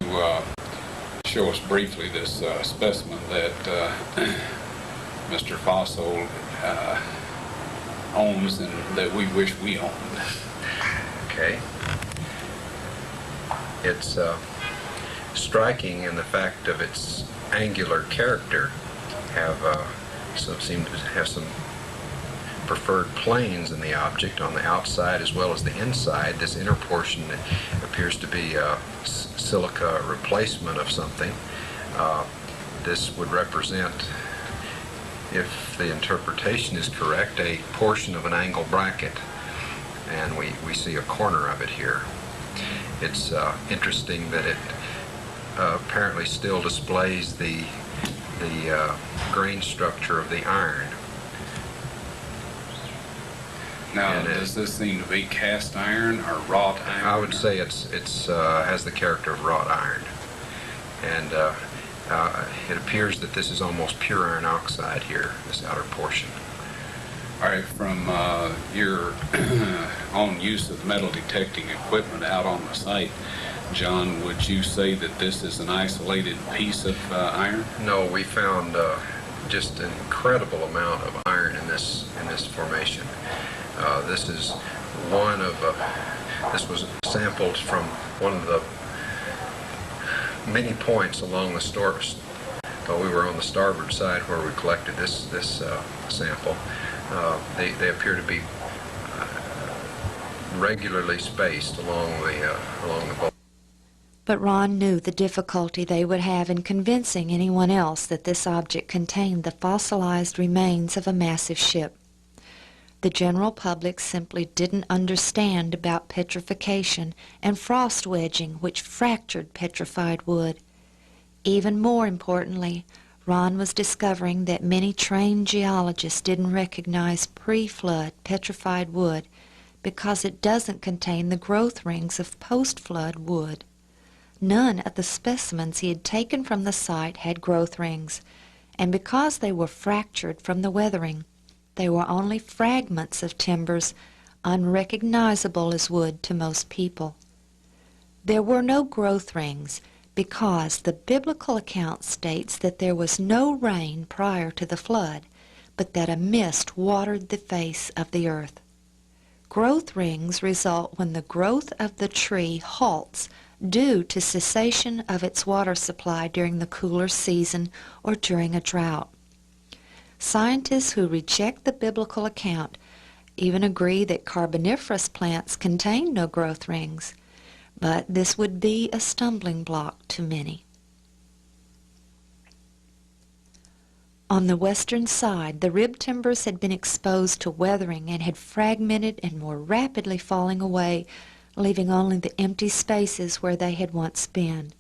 Speaker 5: show us briefly this specimen that Mr. Fassel owns and that we wish we owned?
Speaker 8: Okay. It's striking in the fact of its angular character. Seem to have some preferred planes in the object on the outside as well as the inside. This inner portion appears to be a silica replacement of something. This would represent, if the interpretation is correct, a portion of an angle bracket, and we see a corner of it here. It's interesting that it apparently still displays the grain structure of the iron.
Speaker 5: Now, does this seem to be cast iron or wrought iron?
Speaker 8: I would say it's has the character of wrought iron, and it appears that this is almost pure iron oxide here, this outer portion.
Speaker 5: All right, from your own use of metal detecting equipment out on the site, John, would you say that this is an isolated piece of iron?
Speaker 8: No, we found just an incredible amount of iron in this formation. This is one of this was sampled from one of the many points along the stores. We were on the starboard side where we collected this sample. They appear to be regularly spaced along the boat.
Speaker 1: But Ron knew the difficulty they would have in convincing anyone else that this object contained the fossilized remains of a massive ship. The general public simply didn't understand about petrification and frost wedging, which fractured petrified wood. Even more importantly, Ron was discovering that many trained geologists didn't recognize pre-flood petrified wood because it doesn't contain the growth rings of post-flood wood. None of the specimens he had taken from the site had growth rings, and because they were fractured from the weathering, they were only fragments of timbers, unrecognizable as wood to most people. There were no growth rings because the biblical account states that there was no rain prior to the flood, but that a mist watered the face of the earth. Growth rings result when the growth of the tree halts due to cessation of its water supply during the cooler season or during a drought. Scientists who reject the biblical account even agree that Carboniferous plants contain no growth rings, but this would be a stumbling block to many. On the western side, the rib timbers had been exposed to weathering and had fragmented and were rapidly falling away, leaving only the empty spaces where they had once been.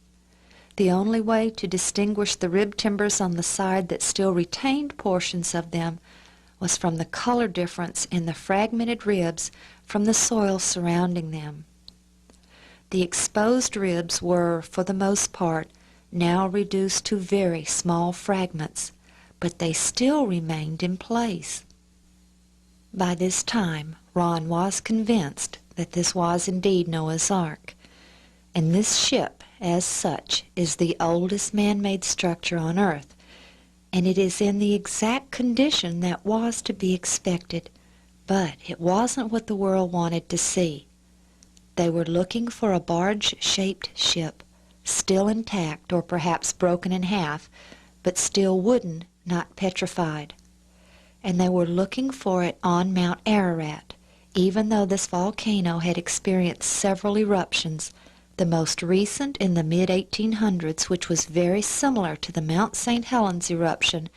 Speaker 1: The only way to distinguish the rib timbers on the side that still retained portions of them was from the color difference in the fragmented ribs from the soil surrounding them. The exposed ribs were, for the most part, now reduced to very small fragments, but they still remained in place. By this time, Ron was convinced that this was indeed Noah's Ark, and this ship, as such, is the oldest man-made structure on Earth, and it is in the exact condition that was to be expected. But it wasn't what the world wanted to see. They were looking for a barge-shaped ship, still intact or perhaps broken in half, but still wooden, not petrified. And they were looking for it on Mount Ararat, even though this volcano had experienced several eruptions, the most recent in the mid-1800s, which was very similar to the Mount St. Helens eruption,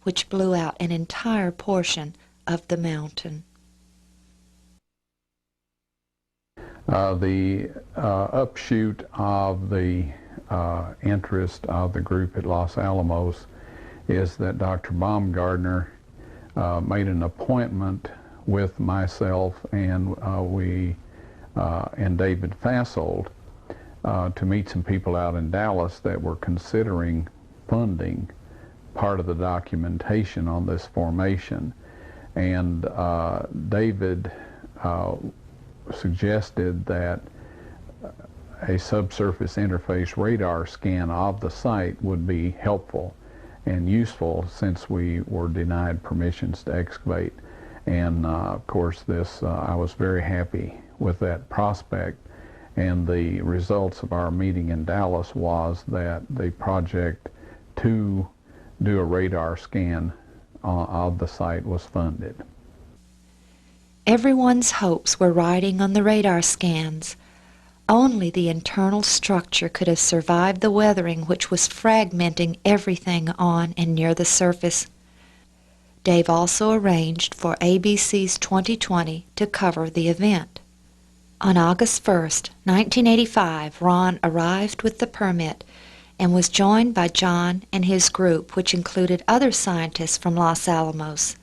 Speaker 1: which blew out an entire portion of the mountain.
Speaker 2: The upshoot of the interest of the group at Los Alamos is that Dr. Baumgartner made an appointment with myself and David Fasold to meet some people out in Dallas that were considering funding part of the documentation on this formation. And David suggested that a subsurface interface radar scan of the site would be helpful and useful since we were denied permissions to excavate. And of course I was very happy with that prospect, and the results of our meeting in Dallas was that the project to do a radar scan of the site was funded.
Speaker 1: Everyone's hopes were riding on the radar scans. Only the internal structure could have survived the weathering which was fragmenting everything on and near the surface. Dave also arranged for ABC's 2020 to cover the event. On August 1st, 1985, Ron arrived with the permit and was joined by John and his group, which included other scientists from Los Alamos.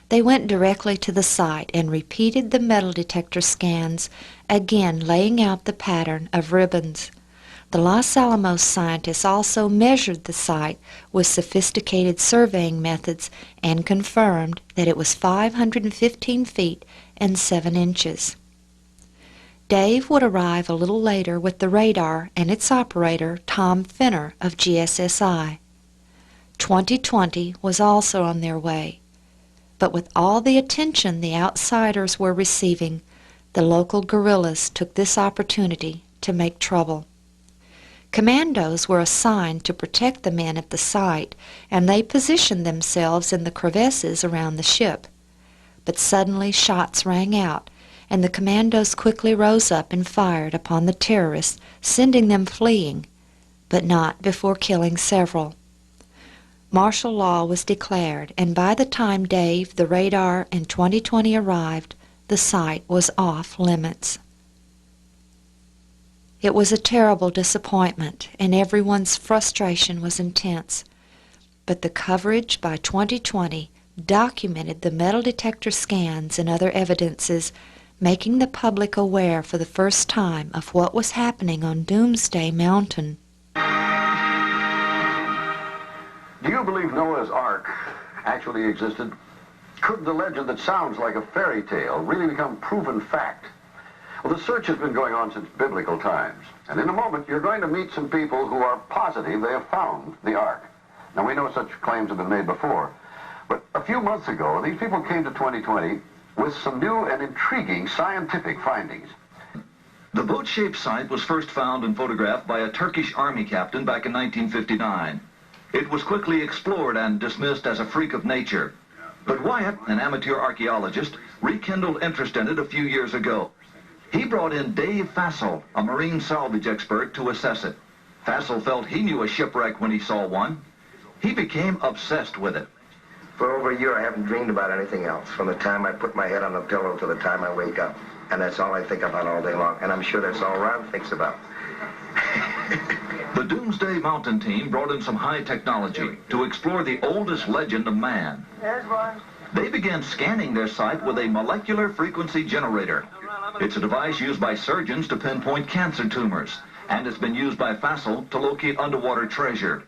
Speaker 1: They went directly to the site and repeated the metal detector scans, again laying out the pattern of ribbons. The Los Alamos scientists also measured the site with sophisticated surveying methods and confirmed that it was 515 feet and 7 inches. Dave would arrive a little later with the radar and its operator, Tom Finner of GSSI. 2020 was also on their way. But with all the attention the outsiders were receiving, the local guerrillas took this opportunity to make trouble. Commandos were assigned to protect the men at the site, and they positioned themselves in the crevasses around the ship. But suddenly shots rang out, and the commandos quickly rose up and fired upon the terrorists, sending them fleeing, but not before killing several. Martial law was declared, and by the time Dave, the radar, and 2020 arrived, the site was off limits. It was a terrible disappointment, and everyone's frustration was intense. But the coverage by 2020 documented the metal detector scans and other evidences, making the public aware for the first time of what was happening on Doomsday Mountain.
Speaker 9: Do you believe Noah's Ark actually existed? Could the legend that sounds like a fairy tale really become proven fact? Well, the search has been going on since biblical times. And in a moment, you're going to meet some people who are positive they have found the Ark. Now, we know such claims have been made before. But a few months ago, these people came to 2020 with some new and intriguing scientific findings.
Speaker 10: The boat-shaped site was first found and photographed by a Turkish army captain back in 1959. It was quickly explored and dismissed as a freak of nature. But Wyatt, an amateur archaeologist, rekindled interest in it a few years ago. He brought in Dave Fasold, a marine salvage expert, to assess it. Fasold felt he knew a shipwreck when he saw one. He became obsessed with it.
Speaker 11: For over a year, I haven't dreamed about anything else, from the time I put my head on the pillow to the time I wake up. And that's all I think about all day long. And I'm sure that's all Ron thinks about.
Speaker 10: The Doomsday Mountain team brought in some high technology to explore the oldest legend of man.
Speaker 11: There's one.
Speaker 10: They began scanning their site with a molecular frequency generator. It's a device used by surgeons to pinpoint cancer tumors, and it's been used by Fasold to locate underwater treasure.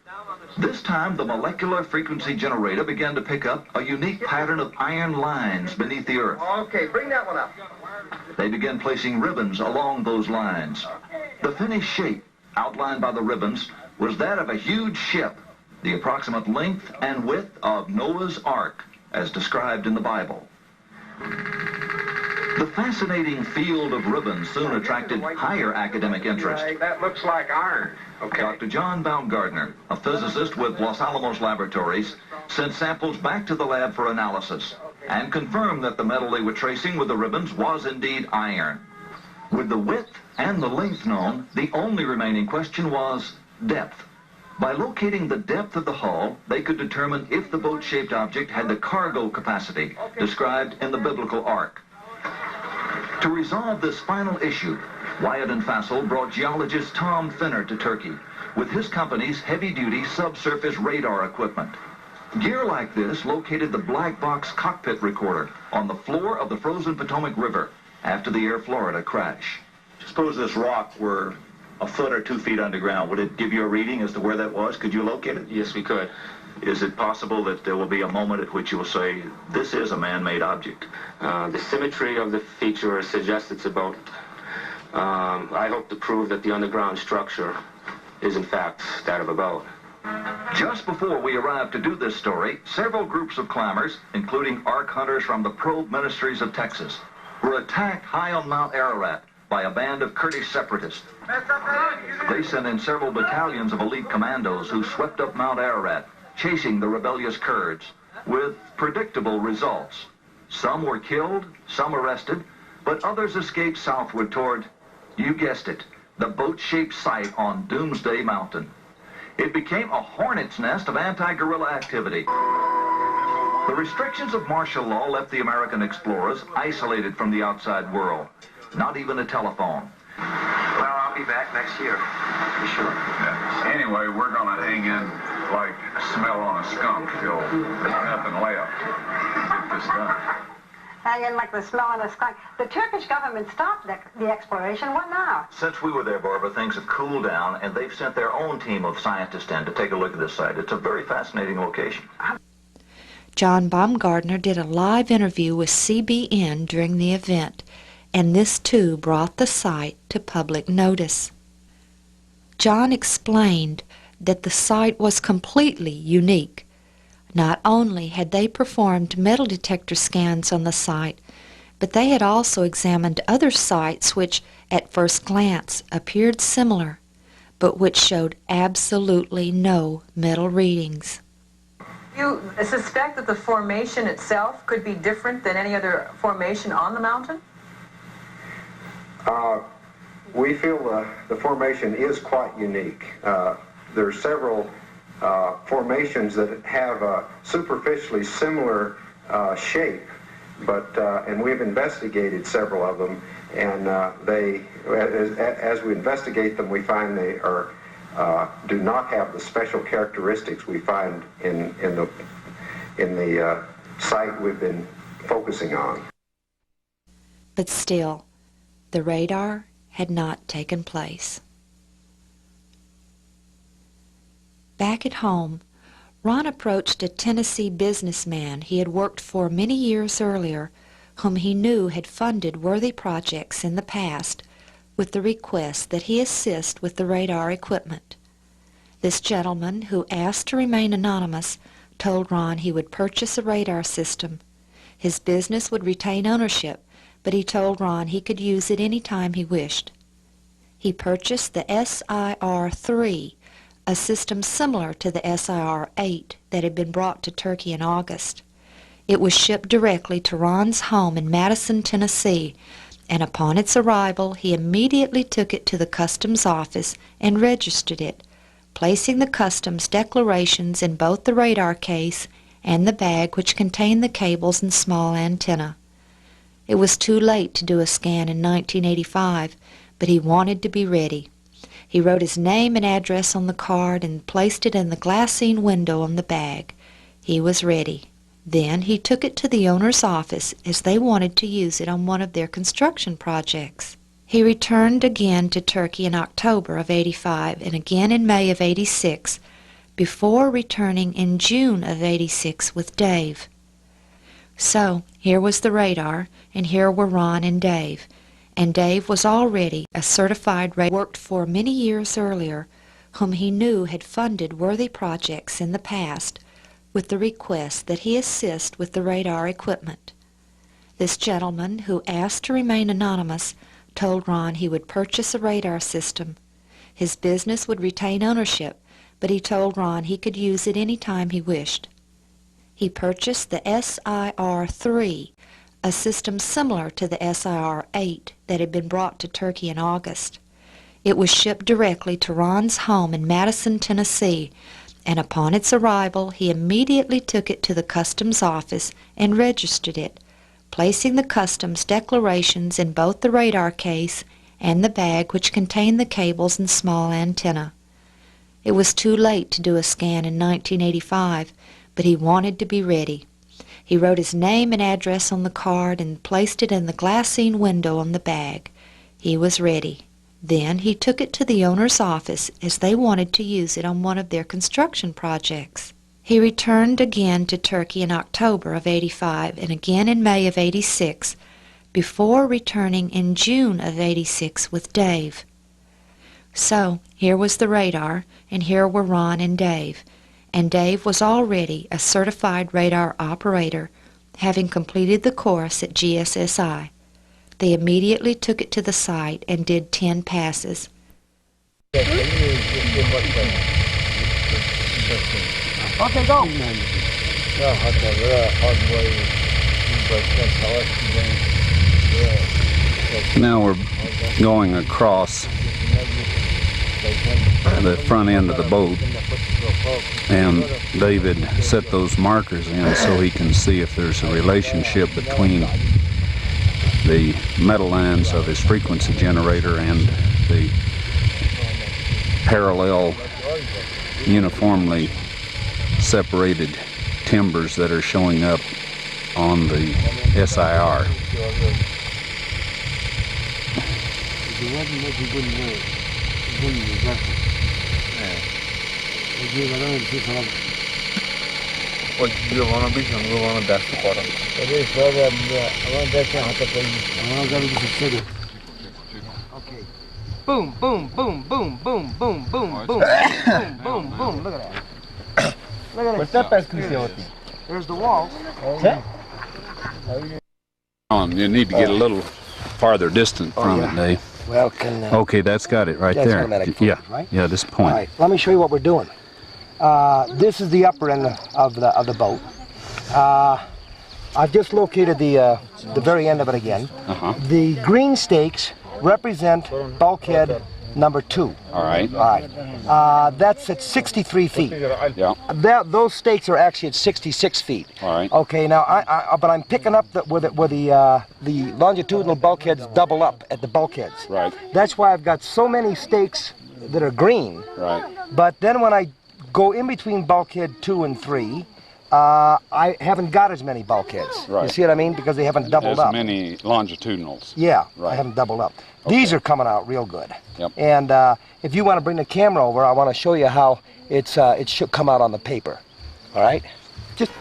Speaker 10: This time, the molecular frequency generator began to pick up a unique pattern of iron lines beneath the earth.
Speaker 11: Okay, bring that one up.
Speaker 10: They began placing ribbons along those lines. The finished shape, outlined by the ribbons, was that of a huge ship, the approximate length and width of Noah's Ark, as described in the Bible. The fascinating field of ribbons soon attracted higher academic interest.
Speaker 11: That looks like iron. Okay.
Speaker 10: Dr. John Baumgartner, a physicist with Los Alamos Laboratories, sent samples back to the lab for analysis and confirmed that the metal they were tracing with the ribbons was indeed iron. With the width and the length known, the only remaining question was depth. By locating the depth of the hull, they could determine if the boat-shaped object had the cargo capacity described in the biblical ark. To resolve this final issue, Wyatt and Fassel brought geologist Tom Finner to Turkey with his company's heavy-duty subsurface radar equipment. Gear like this located the black box cockpit recorder on the floor of the frozen Potomac River after the Air Florida crash.
Speaker 3: Suppose this rock were a foot or 2 feet underground. Would it give you a reading as to where that was? Could you locate it?
Speaker 12: Yes, we could.
Speaker 3: Is it possible that there will be a moment at which you will say, this is a man-made object?
Speaker 12: The symmetry of the feature suggests it's a boat. I hope to prove that the underground structure is in fact that of a boat.
Speaker 10: Just before we arrived to do this story, several groups of climbers, including ark hunters from the Probe Ministries of Texas, were attacked high on Mount Ararat by a band of Kurdish separatists. They sent in several battalions of elite commandos who swept up Mount Ararat, chasing the rebellious Kurds, with predictable results. Some were killed, some arrested, but others escaped southward toward, you guessed it, the boat-shaped site on Doomsday Mountain. It became a hornet's nest of anti-guerrilla activity. The restrictions of martial law left the American explorers isolated from the outside world. Not even a telephone.
Speaker 11: Well, I'll be back next year. For sure.
Speaker 7: Yeah. Anyway, we're going to hang in like smell on a skunk till there's nothing left. Get this done.
Speaker 13: Hang in like the smell on a skunk. The Turkish government stopped the exploration. What now?
Speaker 10: Since we were there, Barbara, things have cooled down, and they've sent their own team of scientists in to take a look at this site. It's a very fascinating location.
Speaker 1: John Baumgartner did a live interview with CBN during the event, and this too brought the site to public notice. John explained that the site was completely unique. Not only had they performed metal detector scans on the site, but they had also examined other sites which, at first glance, appeared similar, but which showed absolutely no metal readings.
Speaker 14: You suspect that the formation itself could be different than any other formation on the mountain?
Speaker 15: We feel the formation is quite unique. There are several formations that have a superficially similar shape, but and we've investigated several of them, and they, as we investigate them, we find they are do not have the special characteristics we find in the site we've been focusing on.
Speaker 1: But still, the radar had not taken place. Back at home, Ron approached a Tennessee businessman he had worked for many years earlier, whom he knew had funded worthy projects in the past, with the request that he assist with the radar equipment. This gentleman, who asked to remain anonymous, told Ron he would purchase a radar system. His business would retain ownership, but he told Ron he could use it any time he wished. He purchased the SIR-3, a system similar to the SIR-8 that had been brought to Turkey in August. It was shipped directly to Ron's home in Madison, Tennessee, and upon its arrival he immediately took it to the customs office and registered it, placing the customs declarations in both the radar case and the bag which contained the cables and small antenna. It was too late to do a scan in 1985, but he wanted to be ready. He wrote his name and address on the card and placed it in the glassine window on the bag. He was ready. Then he took it to the owner's office, as they wanted to use it on one of their construction projects. He returned again to Turkey in October of '85 and again in May of '86, before returning in June of '86 with Dave. So, here was the radar, and here were Ron and Dave. And Dave was already a certified radar, worked for many years earlier, whom he knew had funded worthy projects in the past, with the request that he assist with the radar equipment. This gentleman, who asked to remain anonymous, told Ron he would purchase a radar system. His business would retain ownership, but he told Ron he could use it any time he wished. He purchased the SIR-3, a system similar to the SIR-8 that had been brought to Turkey in August. It was shipped directly to Ron's home in Madison, Tennessee, and upon its arrival he immediately took it to the customs office and registered it, placing the customs declarations in both the radar case and the bag which contained the cables and small antenna. It was too late to do a scan in 1985, but he wanted to be ready. He wrote his name and address on the card and placed it in the glassine window on the bag. He was ready. Then he took it to the owner's office, as they wanted to use it on one of their construction projects. He returned again to Turkey in October of '85 and again in May of '86, before returning in June of '86 with Dave. So, here was the radar, and here were Ron and Dave was already a certified radar operator, having completed the course at GSSI. They immediately took it to the site and did 10 passes.
Speaker 6: Okay, go.
Speaker 2: Now we're going across the front end of the boat, and David set those markers in so he can see if there's a relationship between the metal lines of his frequency generator and the parallel, uniformly separated timbers that are showing up on the SIR.
Speaker 6: Boom, boom, boom, boom, boom, boom, boom, boom, boom, boom, boom. Look at that. Look at that. There's the walls.
Speaker 2: You need to get a little farther distant from it, Dave.
Speaker 11: Well,
Speaker 2: okay, that's got it right
Speaker 11: that's
Speaker 2: there.
Speaker 11: automatic
Speaker 2: Yeah,
Speaker 11: focus, right?
Speaker 2: yeah, this point.
Speaker 11: All right, let me show you what we're doing. This is the upper end of the boat. I've just located the very end of it again. The green stakes represent bulkhead number 2.
Speaker 2: All right.
Speaker 11: All right. That's at 63 feet.
Speaker 2: Yeah.
Speaker 11: Those stakes are actually at 66 feet.
Speaker 2: All right.
Speaker 11: Okay. Now, but I'm picking up where the longitudinal bulkheads double up at the bulkheads.
Speaker 2: Right.
Speaker 11: That's why I've got so many stakes that are green.
Speaker 2: Right.
Speaker 11: But then when I go in between bulkhead 2 and 3, I haven't got as many bulkheads.
Speaker 2: Right.
Speaker 11: You see what I mean? Because they haven't doubled up.
Speaker 2: As many longitudinals.
Speaker 11: Yeah,
Speaker 2: Right.
Speaker 11: I haven't doubled up.
Speaker 2: Okay.
Speaker 11: These are coming out real good.
Speaker 2: Yep.
Speaker 11: And if you want to bring the camera over, I want to show you how it should come out on the paper. All right? Just.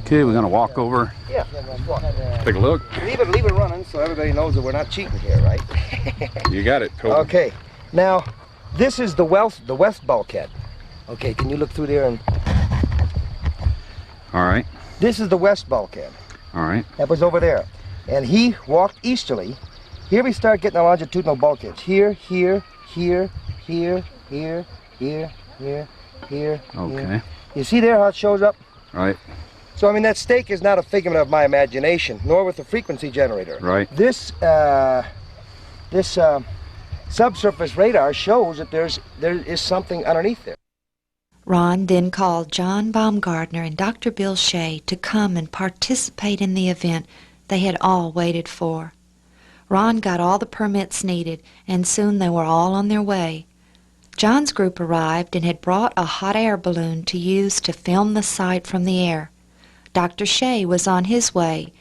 Speaker 2: Okay, we're gonna walk over.
Speaker 11: Yeah.
Speaker 2: Take a look.
Speaker 11: Leave it running so everybody knows that we're not cheating here, right?
Speaker 2: You got it, Toby.
Speaker 11: Okay. Now, this is the west bulkhead. Okay, can you look through there and?
Speaker 2: All right.
Speaker 11: This is the west bulkhead.
Speaker 2: All right.
Speaker 11: That was over there. And he walked easterly. Here we start getting the longitudinal bulkheads. Here, here, here, here, here, here, here, here.
Speaker 2: Okay.
Speaker 11: Here. You see there how it shows up?
Speaker 2: Right.
Speaker 11: So, I mean, that stake is not a figment of my imagination, nor with the frequency generator.
Speaker 2: Right.
Speaker 11: This subsurface radar shows that there is something underneath there.
Speaker 1: Ron then called John Baumgardner and Dr. Bill Shea to come and participate in the event they had all waited for. Ron got all the permits needed, and soon they were all on their way. John's group arrived and had brought a hot air balloon to use to film the site from the air. Dr. Shea was on his way,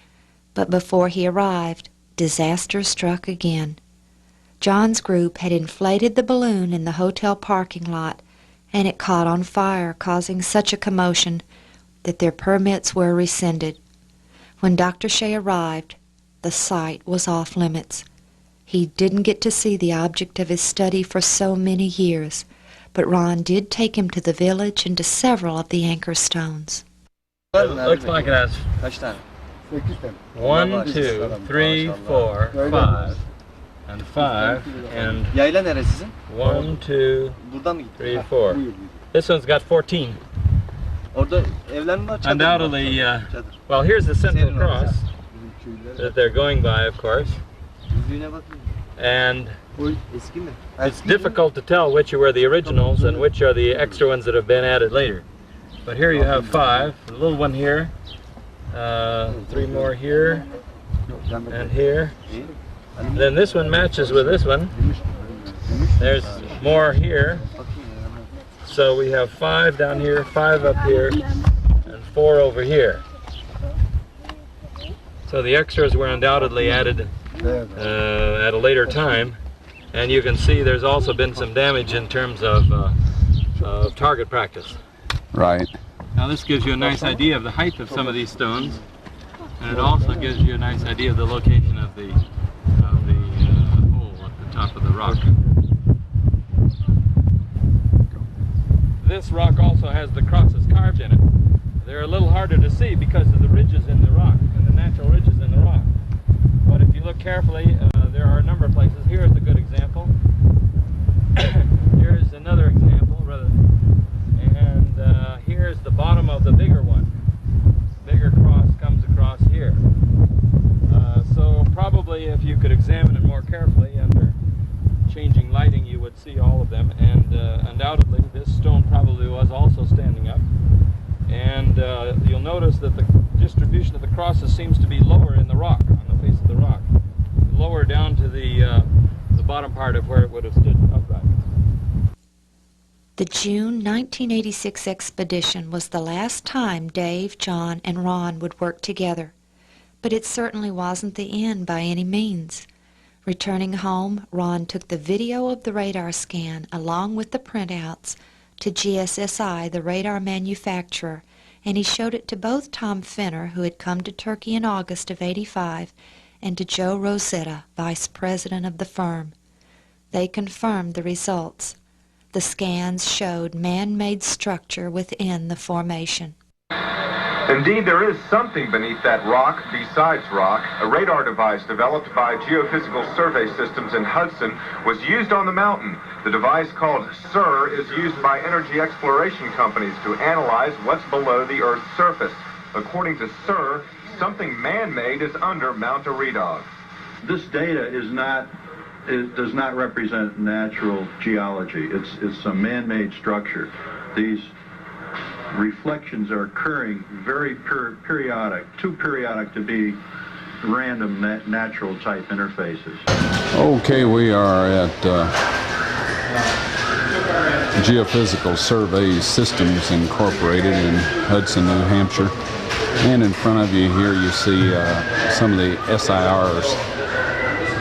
Speaker 1: but before he arrived, disaster struck again. John's group had inflated the balloon in the hotel parking lot, and it caught on fire, causing such a commotion that their permits were rescinded. When Dr. Shea arrived, the site was off limits. He didn't get to see the object of his study for so many years, but Ron did take him to the village and to several of the anchor stones.
Speaker 16: It looks like it has 1, 2, 3, 4, 5, and 5, and 1, 2, 3, 4. This one's got 14. Undoubtedly, well, here's the central cross that they're going by, of course, and it's difficult to tell which were the originals and which are the extra ones that have been added later. But here you have 5, a little one here, 3 more here, and here. And then this one matches with this one. There's more here. So we have 5 down here, 5 up here, and 4 over here. So the extras were undoubtedly added at a later time. And you can see there's also been some damage in terms of target practice.
Speaker 2: Right.
Speaker 16: Now this gives you a nice idea of the height of some of these stones, and it also gives you a nice idea of the location of the hole at the top of the rock. This rock also has the crosses carved in it. They're a little harder to see because of the ridges in the rock, and the natural ridges in the rock. But if you look carefully, there are a number of places. Here is a good example. Here's another example, rather. And here's the bottom of the bigger one. Bigger cross comes across here. So probably if you could examine it more carefully under changing lighting, you would see all of them. And undoubtedly, this stone probably was also standing up. And you'll notice that the distribution of the crosses seems to be lower in the rock, on the face of the rock. Lower down to the bottom part of where it would have stood upright.
Speaker 1: The June 1986 expedition was the last time Dave, John, and Ron would work together. But it certainly wasn't the end by any means. Returning home, Ron took the video of the radar scan along with the printouts to GSSI, the radar manufacturer, and he showed it to both Tom Fenner, who had come to Turkey in August of '85, and to Joe Rosetta, vice president of the firm. They confirmed the results. The scans showed man-made structure within the formation.
Speaker 17: Indeed, there is something beneath that rock besides rock. A radar device developed by Geophysical Survey Systems in Hudson was used on the mountain. The device, called SIR, is used by energy exploration companies to analyze what's below the Earth's surface. According to SIR, something man-made is under Mount Eridog.
Speaker 18: This data does not represent natural geology. It's a man-made structure. These reflections are occurring very periodic, too periodic to be random natural type interfaces.
Speaker 2: Okay, we are at Geophysical Survey Systems Incorporated in Hudson, New Hampshire. And in front of you here you see some of the SIR's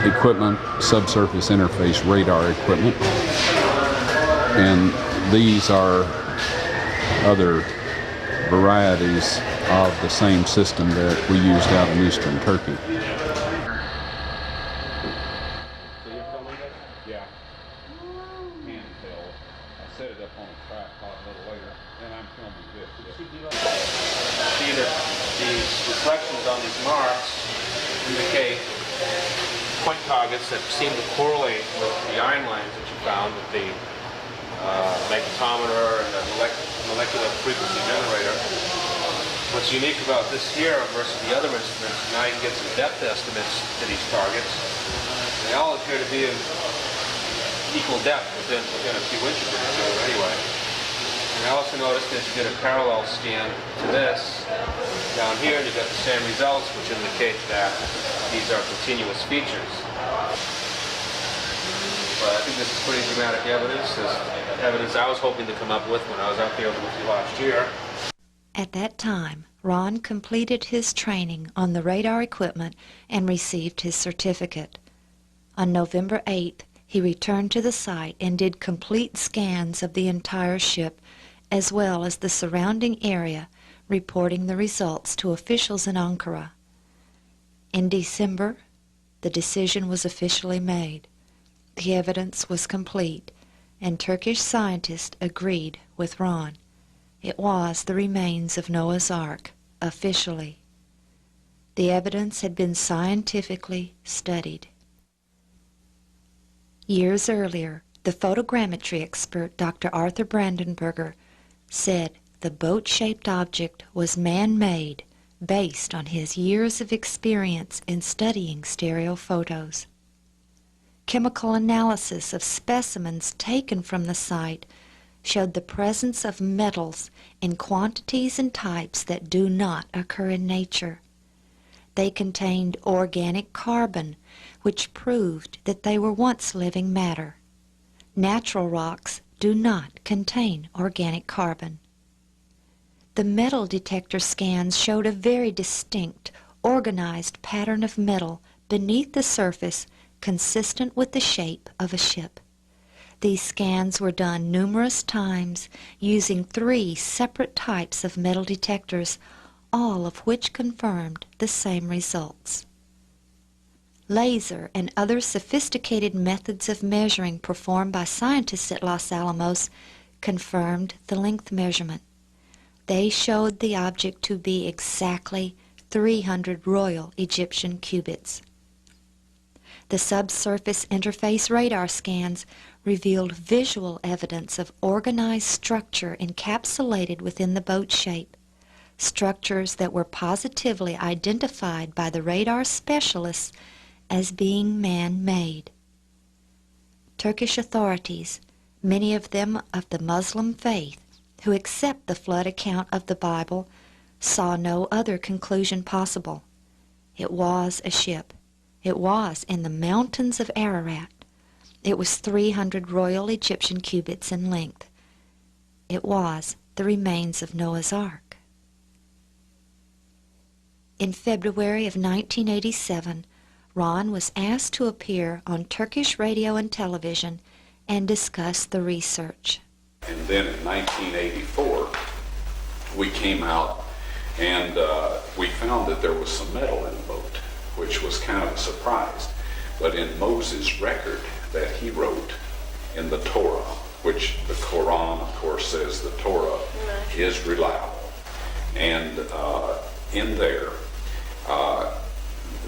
Speaker 2: equipment, subsurface interface radar equipment. And these are other varieties of the same system that we used out in eastern Turkey.
Speaker 12: See that these reflections on these marks indicate point targets that seem to correlate with the iron lines that you found with the magnetometer and the molecular frequency generator. What's unique about this here versus the other instruments, now you can get some depth estimates to these targets. They all appear to be in equal depth within a few inches of each other anyway. And I also noticed that you get a parallel scan to this down here, and you get the same results, which indicate that these are continuous features. But I think this is pretty dramatic evidence. This evidence I was hoping to come up with when I was out there with you last year.
Speaker 1: At that time, Ron completed his training on the radar equipment and received his certificate. On November 8th, he returned to the site and did complete scans of the entire ship, as well as the surrounding area, reporting the results to officials in Ankara. In December, the decision was officially made. The evidence was complete, and Turkish scientists agreed with Ron. It was the remains of Noah's Ark, officially. The evidence had been scientifically studied. Years earlier, the photogrammetry expert Dr. Arthur Brandenburger said the boat-shaped object was man-made based on his years of experience in studying stereo photos. Chemical analysis of specimens taken from the site showed the presence of metals in quantities and types that do not occur in nature. They contained organic carbon, which proved that they were once living matter. Natural rocks do not contain organic carbon. The metal detector scans showed a very distinct, organized pattern of metal beneath the surface consistent with the shape of a ship. These scans were done numerous times using 3 separate types of metal detectors, all of which confirmed the same results. Laser and other sophisticated methods of measuring performed by scientists at Los Alamos confirmed the length measurement. They showed the object to be exactly 300 Royal Egyptian cubits. The subsurface interface radar scans revealed visual evidence of organized structure encapsulated within the boat shape, structures that were positively identified by the radar specialists as being man-made. Turkish authorities, many of them of the Muslim faith, who accept the flood account of the Bible, saw no other conclusion possible. It was a ship. It was in the mountains of Ararat. It was 300 Royal Egyptian cubits in length. It was the remains of Noah's Ark. In February of 1987, Ron was asked to appear on Turkish radio and television and discuss the research.
Speaker 5: And then in 1984, we came out and we found that there was some metal in the boat, which was kind of a surprise. But in Moses' record that he wrote in the Torah, which the Quran, of course, says the Torah is reliable. And in there,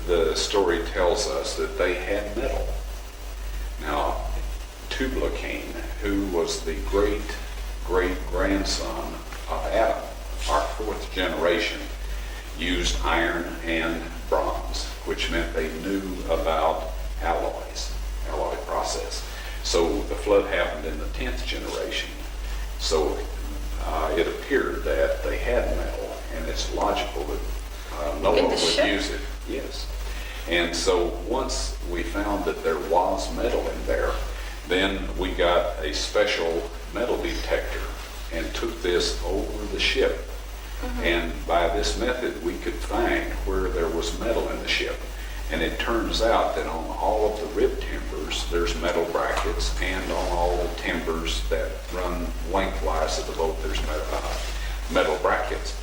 Speaker 5: the story tells us that they had metal. Now, Tubal-Cain, who was the great-great-grandson of Adam, our 4th generation, used iron and bronze, which meant they knew about alloy process. So the flood happened in the 10th generation. So it appeared that they had metal, and it's logical that Noah would use it. Yes. And so once we found that there was metal in there, then we got a special metal detector and took this over the ship. And by this method, we could find where there was metal in the ship. And it turns out that on all of the rib timbers, there's metal brackets, and on all the timbers that run lengthwise of the boat, there's metal brackets.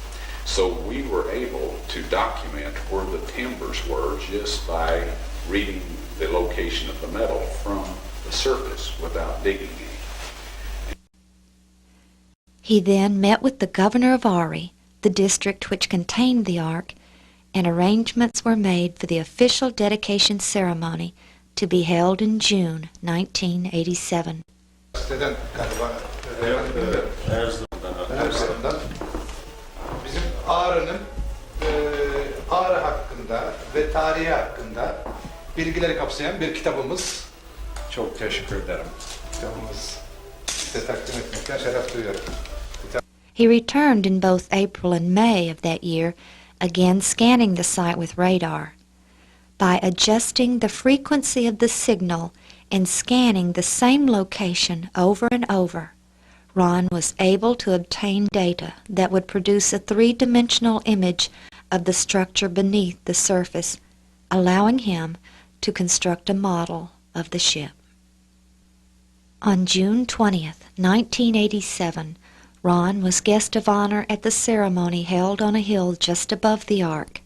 Speaker 5: So we were able to document where the timbers were just by reading the location of the metal from the surface without digging any.
Speaker 1: He then met with the governor of Ari, the district which contained the Ark, and arrangements were made for the official dedication ceremony to be held in June 1987.
Speaker 19: Bizim Ağrı'nın Ağrı hakkında ve tarihi hakkında bilgileri kapsayan bir kitabımız. Çok teşekkür ederim. Kitabımız size takdim etmekten şeref duyuyorum.
Speaker 1: He returned in both April and May of that year, again scanning the site with radar. By adjusting the frequency of the signal and scanning the same location over and over, Ron was able to obtain data that would produce a 3-dimensional image of the structure beneath the surface, allowing him to construct a model of the ship. On June 20th, 1987, Ron was guest of honor at the ceremony held on a hill just above the Ark.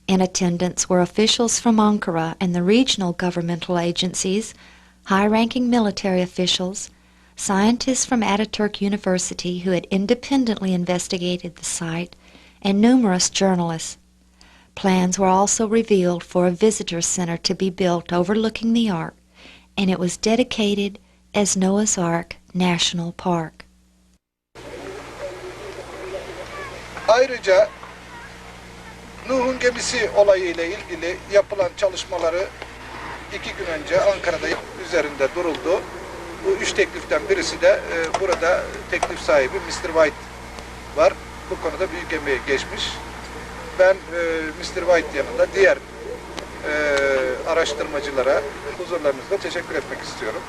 Speaker 1: In attendance were officials from Ankara and the regional governmental agencies, high-ranking military officials, scientists from Ataturk University who had independently investigated the site, and numerous journalists. Plans were also revealed for a visitor center to be built overlooking the Ark, and it was dedicated as Noah's Ark National Park.
Speaker 19: Ayrıca Nuh'un gemisi olayıyla ilgili yapılan çalışmaları 2 gün önce Ankara'da üzerinde duruldu. Bu 3 tekliften birisi de burada teklif sahibi Mr. White var. Bu konuda büyük emeği geçmiş. Ben Mr. White yanında diğer araştırmacılara huzurlarınızda teşekkür etmek istiyorum.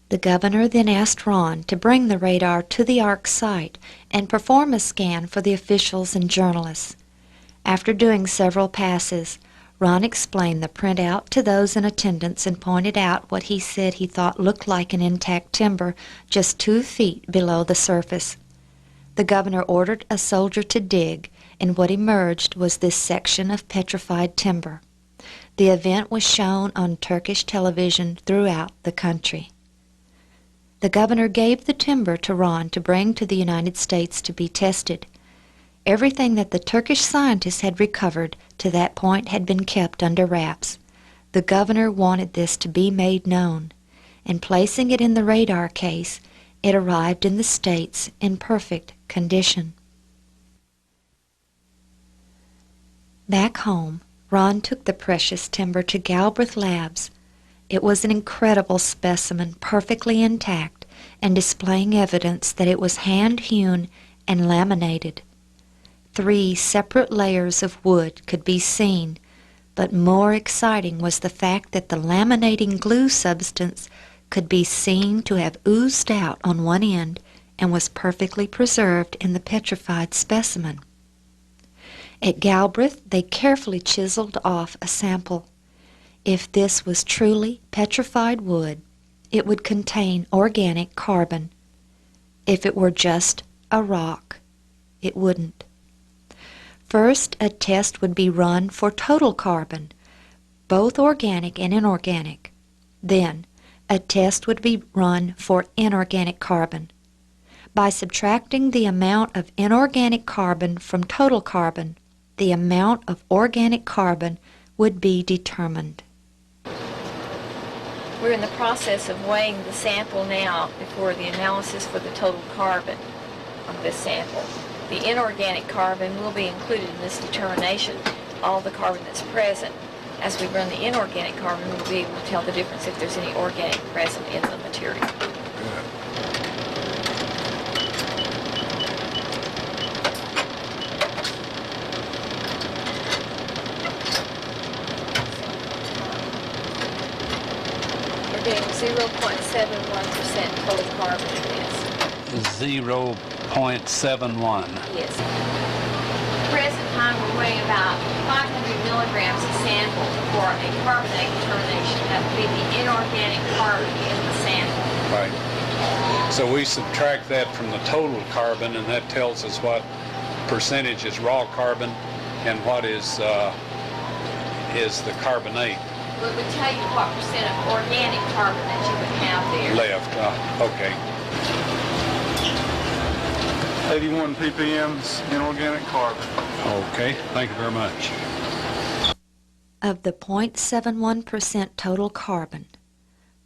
Speaker 1: The governor then asked Ron to bring the radar to the Ark site and perform a scan for the officials and journalists. After doing several passes, Ron explained the printout to those in attendance and pointed out what he said he thought looked like an intact timber just 2 feet below the surface. The governor ordered a soldier to dig, and what emerged was this section of petrified timber. The event was shown on Turkish television throughout the country. The governor gave the timber to Ron to bring to the United States to be tested. Everything that the Turkish scientists had recovered to that point had been kept under wraps. The governor wanted this to be made known, and placing it in the radar case, it arrived in the States in perfect condition. Back home, Ron took the precious timber to Galbraith Labs. It was an incredible specimen, perfectly intact, and displaying evidence that it was hand-hewn and laminated. 3 separate layers of wood could be seen, but more exciting was the fact that the laminating glue substance could be seen to have oozed out on one end and was perfectly preserved in the petrified specimen. At Galbraith, they carefully chiseled off a sample. If this was truly petrified wood, it would contain organic carbon. If it were just a rock, it wouldn't. First, a test would be run for total carbon, both organic and inorganic. Then, a test would be run for inorganic carbon. By subtracting the amount of inorganic carbon from total carbon, the amount of organic carbon would be determined.
Speaker 20: We're in the process of weighing the sample now before the analysis for the total carbon of this sample. The inorganic carbon will be included in this determination, all the carbon that's present. As we run the inorganic carbon, we'll be able to tell the difference if there's any organic present in the material. We're getting 0.71% total carbon in this.
Speaker 21: 0.71.
Speaker 20: Yes. At the present time, we're weighing about 500 milligrams of sample for a carbonate determination. That would be the inorganic carbon in the sample.
Speaker 21: Right. So we subtract that from the total carbon, and that tells us what percentage is raw carbon and what is the carbonate.
Speaker 20: Well, it would tell you what percent of organic carbon that you would have there.
Speaker 21: Left. Okay.
Speaker 4: 81 ppm's inorganic carbon.
Speaker 21: Okay, thank you very much.
Speaker 1: Of the 0.71% total carbon,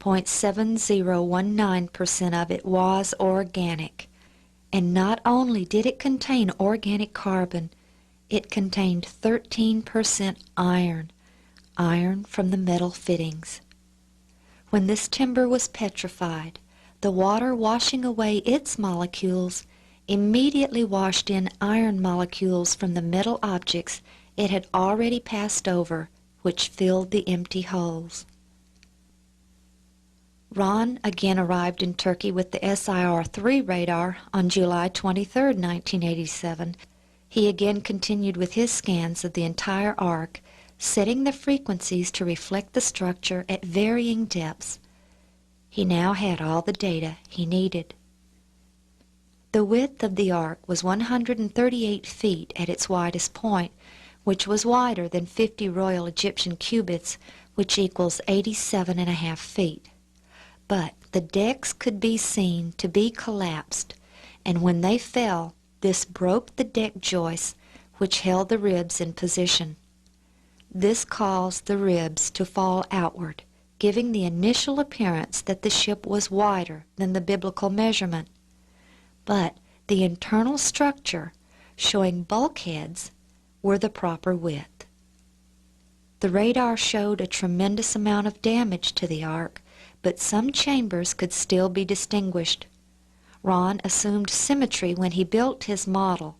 Speaker 1: 0.7019% of it was organic. And not only did it contain organic carbon, it contained 13% iron, iron from the metal fittings. When this timber was petrified, the water washing away its molecules immediately washed in iron molecules from the metal objects it had already passed over, which filled the empty holes. Ron again arrived in Turkey with the SIR-3 radar on July 23, 1987. He again continued with his scans of the entire ark, setting the frequencies to reflect the structure at varying depths. He now had all the data he needed. The width of the ark was 138 feet at its widest point, which was wider than 50 Royal Egyptian cubits, which equals 87.5 feet. But the decks could be seen to be collapsed, and when they fell, this broke the deck joists which held the ribs in position. This caused the ribs to fall outward, giving the initial appearance that the ship was wider than the biblical measurement. But the internal structure, showing bulkheads, were the proper width. The radar showed a tremendous amount of damage to the ark, but some chambers could still be distinguished. Ron assumed symmetry when he built his model.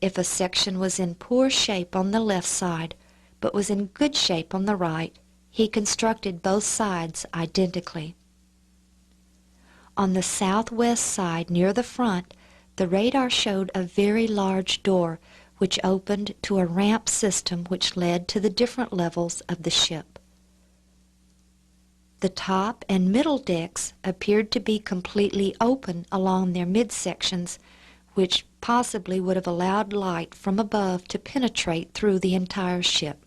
Speaker 1: If a section was in poor shape on the left side, but was in good shape on the right, he constructed both sides identically. On the southwest side, near the front, the radar showed a very large door which opened to a ramp system which led to the different levels of the ship. The top and middle decks appeared to be completely open along their midsections, which possibly would have allowed light from above to penetrate through the entire ship.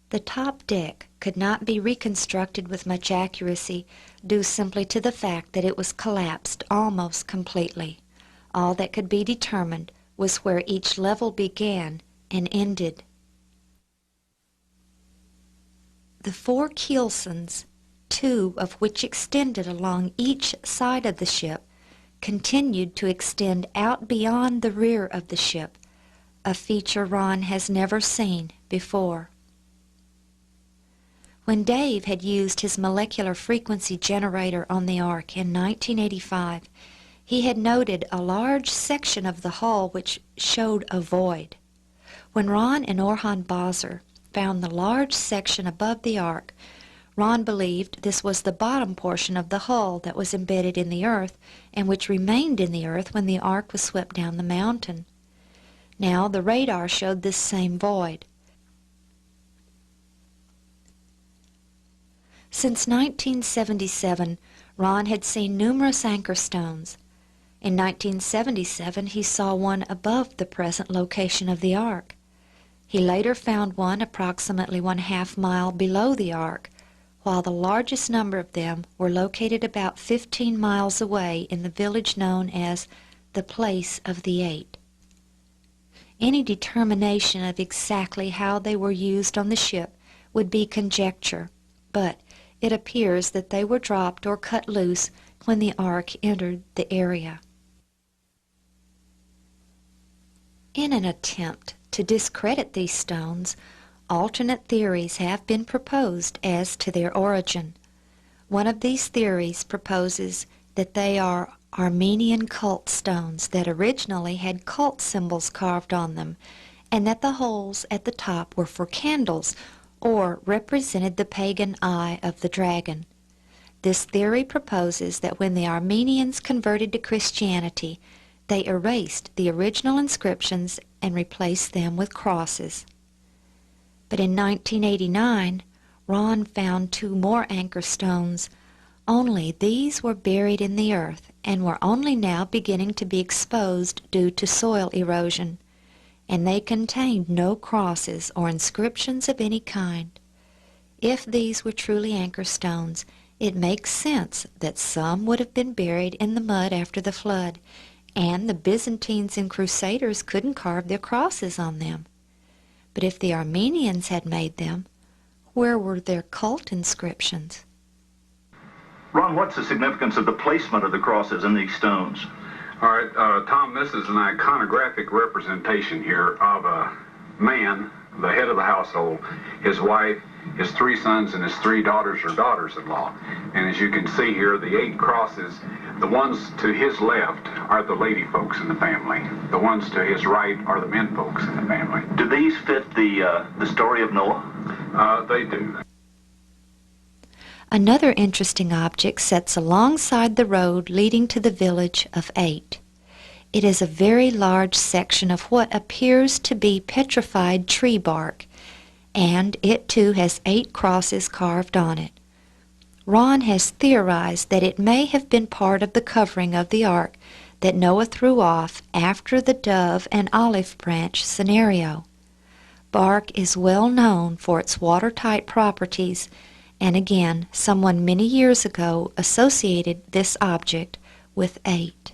Speaker 1: The top deck could not be reconstructed with much accuracy due simply to the fact that it was collapsed almost completely. All that could be determined was where each level began and ended. The 4 keelson, 2 of which extended along each side of the ship, continued to extend out beyond the rear of the ship, a feature Ron has never seen before. When Dave had used his molecular frequency generator on the ark in 1985, he had noted a large section of the hull which showed a void. When Ron and Orhan Bazer found the large section above the ark, Ron believed this was the bottom portion of the hull that was embedded in the earth and which remained in the earth when the ark was swept down the mountain. Now the radar showed this same void. Since 1977, Ron had seen numerous anchor stones. In 1977, he saw one above the present location of the ark. He later found one approximately 1/2 mile below the ark, while the largest number of them were located about 15 miles away in the village known as the Place of the Eight. Any determination of exactly how they were used on the ship would be conjecture, but it appears that they were dropped or cut loose when the ark entered the area. In an attempt to discredit these stones, alternate theories have been proposed as to their origin. One of these theories proposes that they are Armenian cult stones that originally had cult symbols carved on them, and that the holes at the top were for candles or represented the pagan eye of the dragon. This theory proposes that when the Armenians converted to Christianity, they erased the original inscriptions and replaced them with crosses. But in 1989, Ron found 2 more anchor stones, only these were buried in the earth and were only now beginning to be exposed due to soil erosion, and they contained no crosses or inscriptions of any kind. If these were truly anchor stones, It makes sense that some would have been buried in the mud after the flood, and the Byzantines and Crusaders couldn't carve their crosses on them. But if the Armenians had made them, where were their cult inscriptions?
Speaker 3: Ron, what's the significance of the placement of the crosses in these stones?
Speaker 7: All right, Tom, this is an iconographic representation here of a man, the head of the household, his wife, his 3 sons, and his 3 daughters or daughters-in-law. And as you can see here, the 8 crosses, the ones to his left are the lady folks in the family. The ones to his right are the men folks in the family.
Speaker 3: Do these fit the story of Noah?
Speaker 7: They do.
Speaker 1: Another interesting object sits alongside the road leading to the village of 8. It is a very large section of what appears to be petrified tree bark, and it too has 8 crosses carved on it. Ron has theorized that it may have been part of the covering of the ark that Noah threw off after the dove and olive branch scenario. Bark is well known for its watertight properties, and again, someone many years ago associated this object with 8.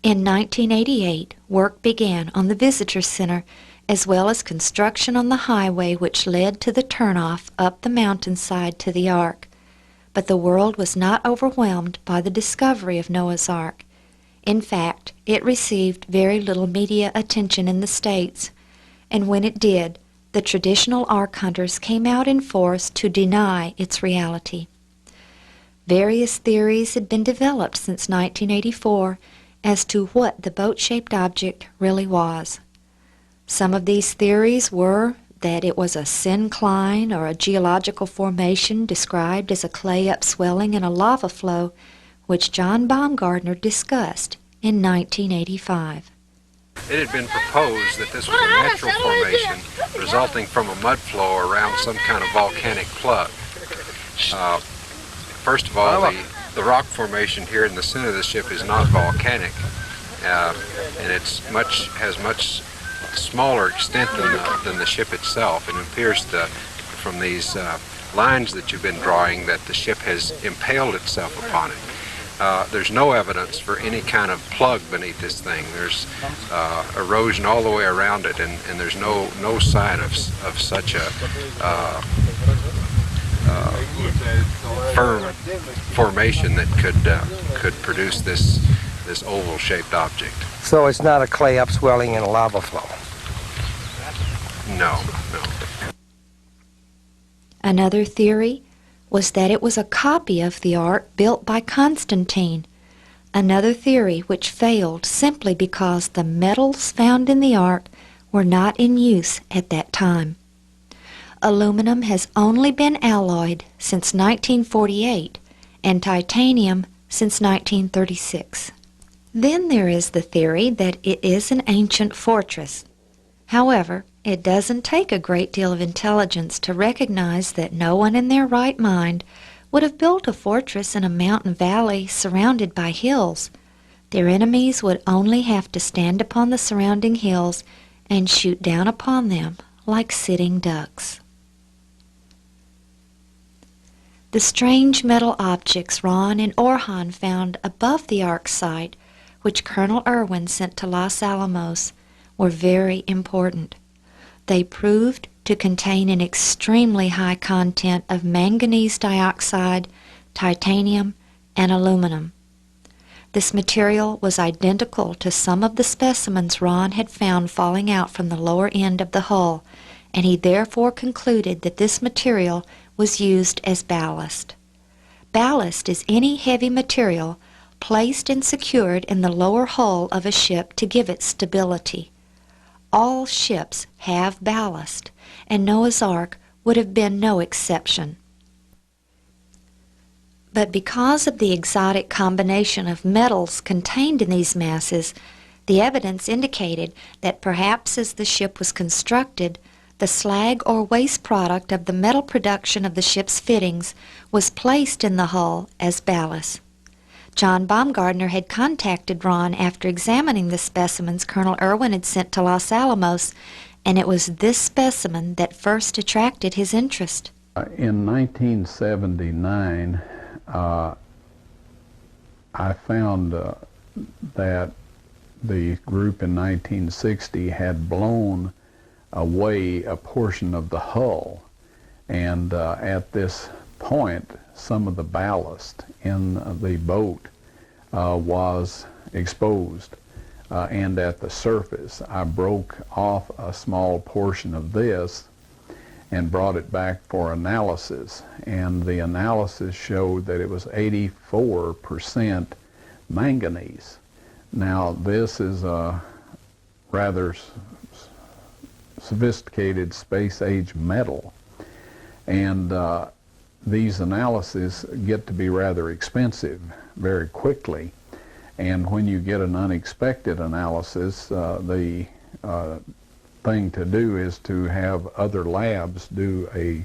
Speaker 1: In 1988, work began on the Visitor Center, as well as construction on the highway which led to the turnoff up the mountainside to the Ark. But the world was not overwhelmed by the discovery of Noah's Ark. In fact, it received very little media attention in the States, and when it did, the traditional Ark hunters came out in force to deny its reality. Various theories had been developed since 1984 as to what the boat-shaped object really was. Some of these theories were that it was a syncline or a geological formation described as a clay upswelling and a lava flow, which John Baumgartner discussed in 1985.
Speaker 12: It had been proposed that this was a natural formation resulting from a mud flow around some kind of volcanic plug. First of all, the rock formation here in the center of the ship is not volcanic, and has much smaller extent than the ship itself. It appears from these lines that you've been drawing that the ship has impaled itself upon it. There's no evidence for any kind of plug beneath this thing. There's erosion all the way around it, and there's no sign of such a firm formation that could produce this oval-shaped object.
Speaker 11: So it's not a clay upswelling and a lava flow?
Speaker 12: No.
Speaker 1: Another theory was that it was a copy of the Ark built by Constantine. Another theory which failed simply because the metals found in the Ark were not in use at that time. Aluminum has only been alloyed since 1948 and titanium since 1936. Then there is the theory that it is an ancient fortress. However, it doesn't take a great deal of intelligence to recognize that no one in their right mind would have built a fortress in a mountain valley surrounded by hills. Their enemies would only have to stand upon the surrounding hills and shoot down upon them like sitting ducks. The strange metal objects Ron and Orhan found above the Ark site, which Colonel Irwin sent to Los Alamos, were very important. They proved to contain an extremely high content of manganese dioxide, titanium, and aluminum. This material was identical to some of the specimens Ron had found falling out from the lower end of the hull, and he therefore concluded that this material was used as ballast. Ballast is any heavy material placed and secured in the lower hull of a ship to give it stability. All ships have ballast, and Noah's Ark would have been no exception. But because of the exotic combination of metals contained in these masses, the evidence indicated that perhaps as the ship was constructed, the slag or waste product of the metal production of the ship's fittings was placed in the hull as ballast. John Baumgartner had contacted Ron after examining the specimens Colonel Irwin had sent to Los Alamos and it was this specimen that first attracted his interest.
Speaker 2: In 1979, I found that the group in 1960 had blown away a portion of the hull, and at this point some of the ballast in the boat was exposed, and at the surface I broke off a small portion of this and brought it back for analysis, and the analysis showed that it was 84% manganese. Now this is a rather sophisticated space-age metal, and these analyses get to be rather expensive very quickly, and when you get an unexpected analysis, the thing to do is to have other labs do a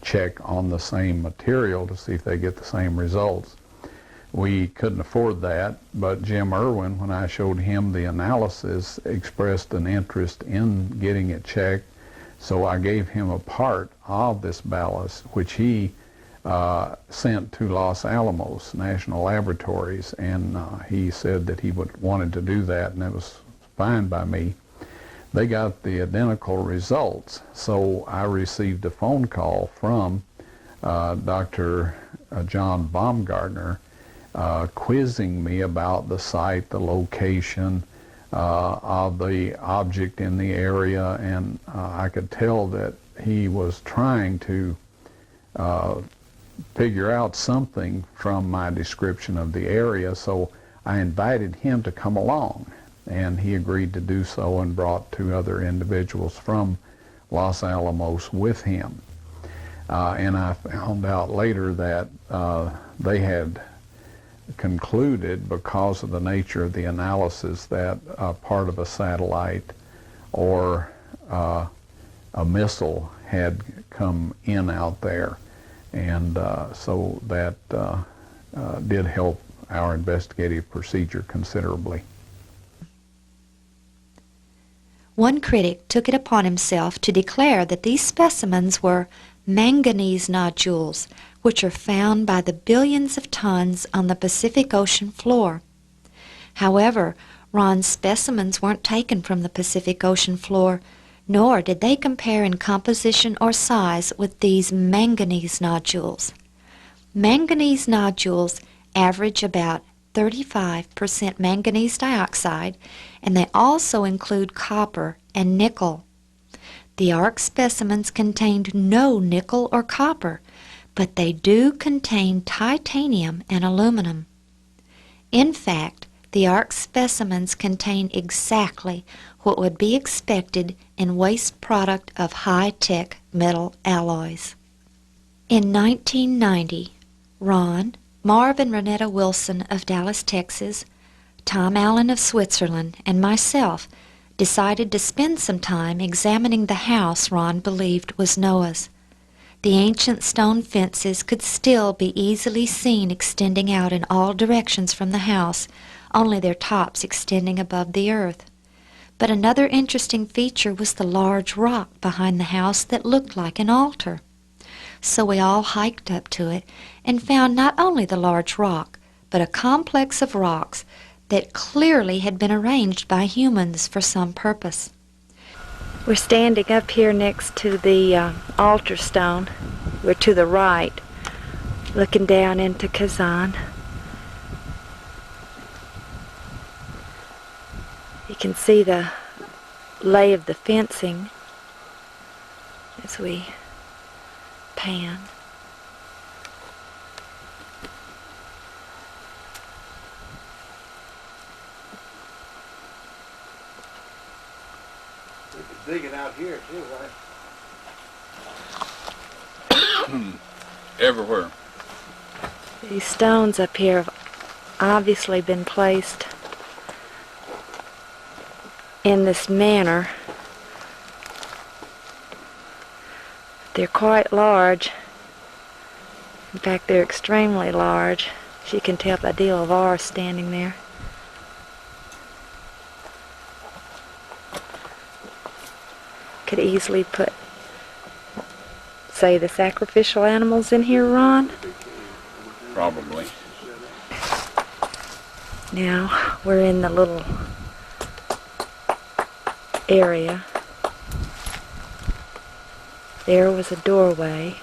Speaker 2: check on the same material to see if they get the same results. We couldn't afford that, but Jim Irwin, when I showed him the analysis, expressed an interest in getting it checked, so I gave him a part of this ballast, which he sent to Los Alamos National Laboratories, and he said that he wanted to do that, and it was fine by me. They got the identical results, so I received a phone call from Dr. John Baumgartner quizzing me about the site, the location of the object in the area, and I could tell that he was trying to figure out something from my description of the area, so I invited him to come along, and he agreed to do so and brought 2 other individuals from Los Alamos with him. And I found out later that they had concluded, because of the nature of the analysis, that part of a satellite or a missile had come in out there, and so that did help our investigative procedure considerably.
Speaker 1: One critic took it upon himself to declare that these specimens were manganese nodules, which are found by the billions of tons on the Pacific Ocean floor. However, Ron's specimens weren't taken from the Pacific Ocean floor, nor did they compare in composition or size with these manganese nodules. Manganese nodules average about 35% manganese dioxide, and they also include copper and nickel. The ARC specimens contained no nickel or copper, but they do contain titanium and aluminum. In fact, the ARC specimens contain exactly what would be expected in waste product of high-tech metal alloys. In 1990, Ron, Marv and Renetta Wilson of Dallas, Texas, Tom Allen of Switzerland, and myself decided to spend some time examining the house Ron believed was Noah's. The ancient stone fences could still be easily seen extending out in all directions from the house, only their tops extending above the earth. But another interesting feature was the large rock behind the house that looked like an altar. So we all hiked up to it and found not only the large rock, but a complex of rocks that clearly had been arranged by humans for some purpose. We're standing up here next to the altar stone. We're to the right, looking down into Kazan. You can see the lay of the fencing as we pan.
Speaker 6: Digging out here too, right?
Speaker 21: Everywhere.
Speaker 1: These stones up here have obviously been placed in this manner. They're quite large. In fact, they're extremely large. As you can tell by the deal of R standing there. could easily put, say, the sacrificial animals in here, Ron?
Speaker 5: Probably.
Speaker 1: Now we're in the little area. There was a doorway.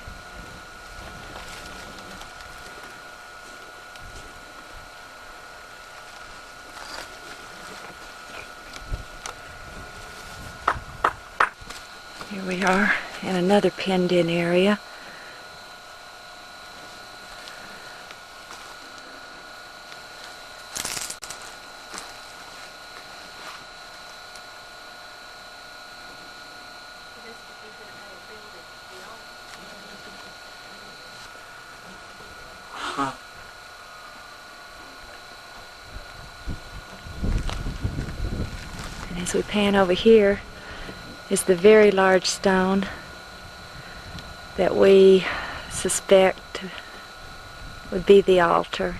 Speaker 1: Here we are in another penned-in area. And as we pan over here is the very large stone that we suspect would be the altar.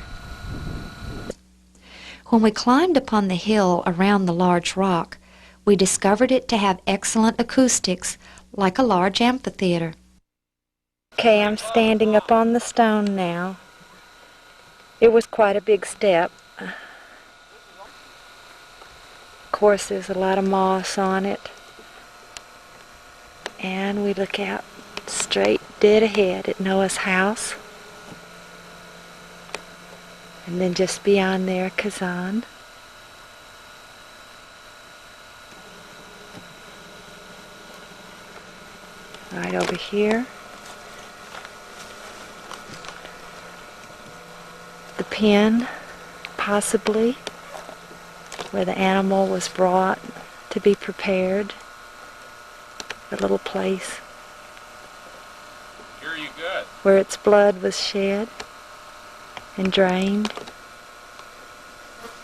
Speaker 1: When we climbed upon the hill around the large rock, we discovered it to have excellent acoustics, like a large amphitheater. Okay, I'm standing up on the stone now. It was quite a big step. Of course, there's a lot of moss on it. And we look out straight dead ahead at Noah's house. And then just beyond there, Kazan. Right over here. The pen, possibly, where the animal was brought to be prepared. The little place where its blood was shed and drained.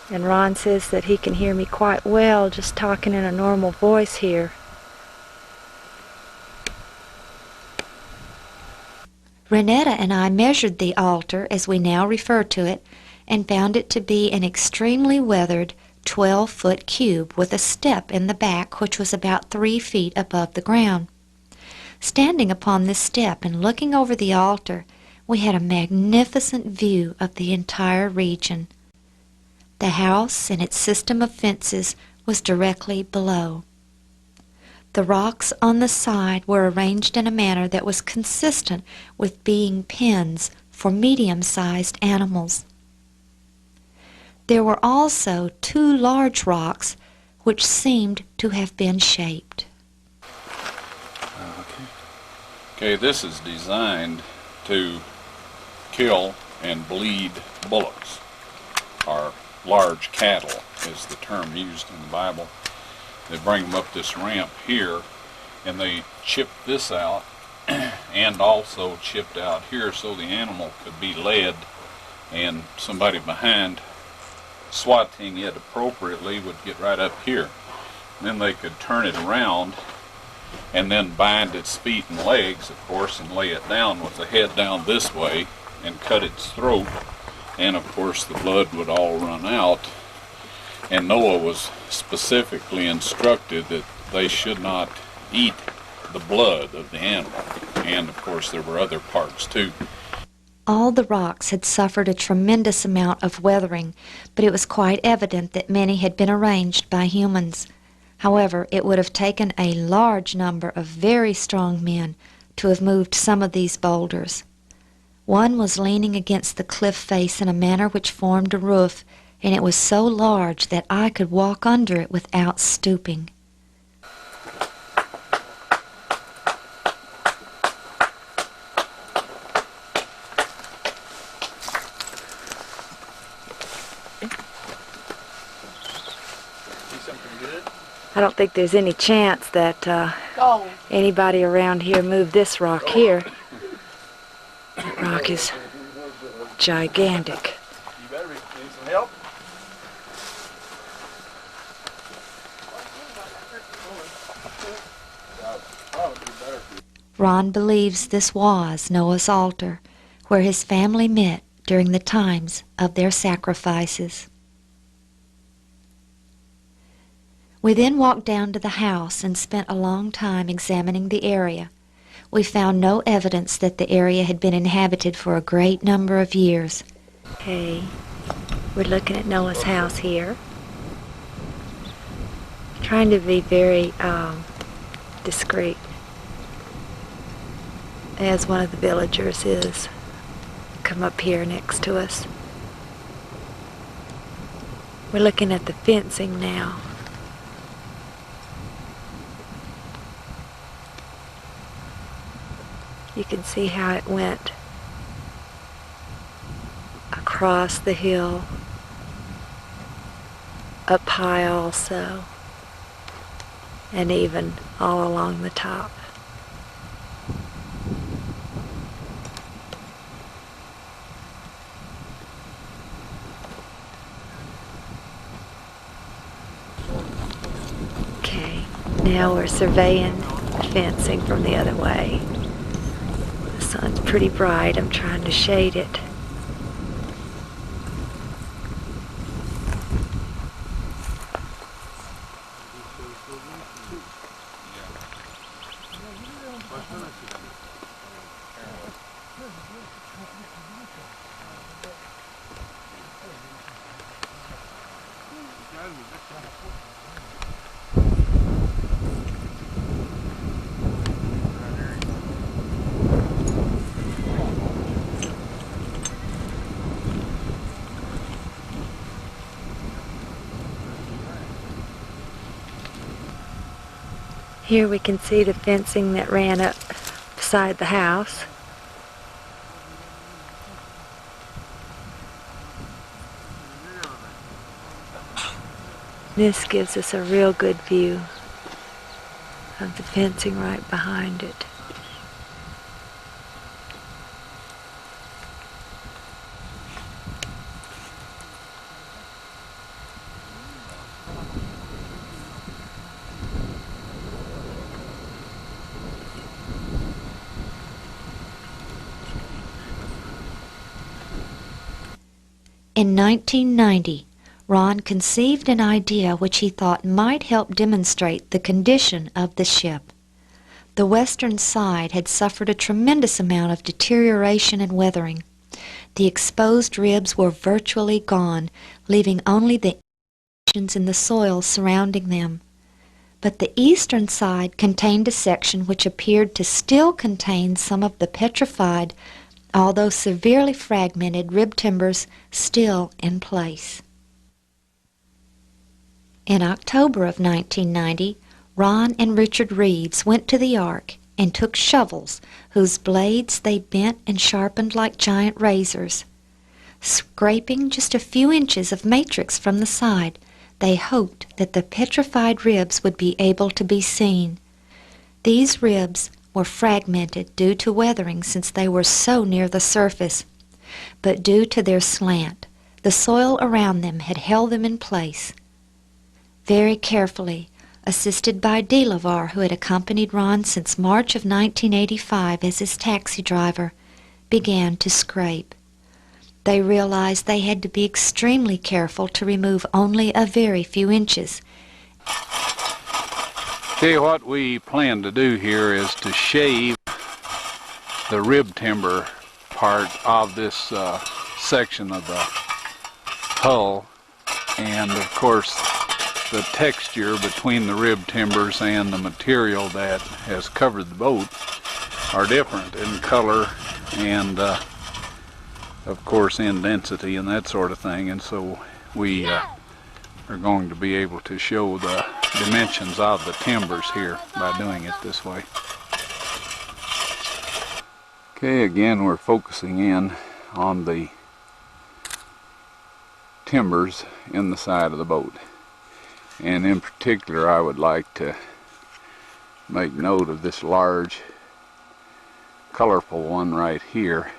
Speaker 1: And Ron says that he can hear me quite well just talking in a normal voice here. Renetta and I measured the altar, as we now refer to it, and found it to be an extremely weathered 12-foot cube with a step in the back which was about 3 feet above the ground. Standing upon this step and looking over the altar, we had a magnificent view of the entire region. The house and its system of fences was directly below. The rocks on the side were arranged in a manner that was consistent with being pens for medium-sized animals. There were also 2 large rocks which seemed to have been shaped.
Speaker 5: Okay, this is designed to kill and bleed bullocks, or large cattle is the term used in the Bible. They bring them up this ramp here, and they chipped this out and also chipped out here so the animal could be led, and somebody behind swatting it appropriately would get right up here. And then they could turn it around and then bind its feet and legs, of course, and lay it down with the head down this way and cut its throat, and of course the blood would all run out. And Noah was specifically instructed that they should not eat the blood of the animal, and of course there were other parts too.
Speaker 1: All the rocks had suffered a tremendous amount of weathering, but it was quite evident that many had been arranged by humans. However, it would have taken a large number of very strong men to have moved some of these boulders. One was leaning against the cliff face in a manner which formed a roof, and it was so large that I could walk under it without stooping. I don't think there's any chance that anybody around here moved this rock here. That rock is gigantic.
Speaker 4: You better need some help.
Speaker 1: Ron believes this was Noah's altar, where his family met during the times of their sacrifices. We then walked down to the house and spent a long time examining the area. We found no evidence that the area had been inhabited for a great number of years. Okay, we're looking at Noah's house here. Trying to be very discreet, as one of the villagers is come up here next to us. We're looking at the fencing now. You can see how it went across the hill, up high also, and even all along the top. Okay, now we're surveying the fencing from the other way. The sun's pretty bright. I'm trying to shade it. Here we can see the fencing that ran up beside the house. This gives us a real good view of the fencing right behind it. In 1990, Ron conceived an idea which he thought might help demonstrate the condition of the ship. The western side had suffered a tremendous amount of deterioration and weathering. The exposed ribs were virtually gone, leaving only the impressions in the soil surrounding them. But the eastern side contained a section which appeared to still contain some of the petrified, although severely fragmented, rib timbers still in place. In October of 1990, Ron and Richard Reeves went to the Ark and took shovels whose blades they bent and sharpened like giant razors. Scraping just a few inches of matrix from the side, they hoped that the petrified ribs would be able to be seen. These ribs were fragmented due to weathering since they were so near the surface, but due to their slant, the soil around them had held them in place. Very carefully, assisted by De La Var, who had accompanied Ron since March of 1985 as his taxi driver, began to scrape. They realized they had to be extremely careful to remove only a very few inches.
Speaker 2: Okay, what we plan to do here is to shave the rib timber part of this section of the hull, and of course the texture between the rib timbers and the material that has covered the boat are different in color and of course in density and that sort of thing, and so we are going to be able to show the dimensions of the timbers here by doing it this way. Okay, again we're focusing in on the timbers in the side of the boat, and in particular I would like to make note of this large colorful one right here.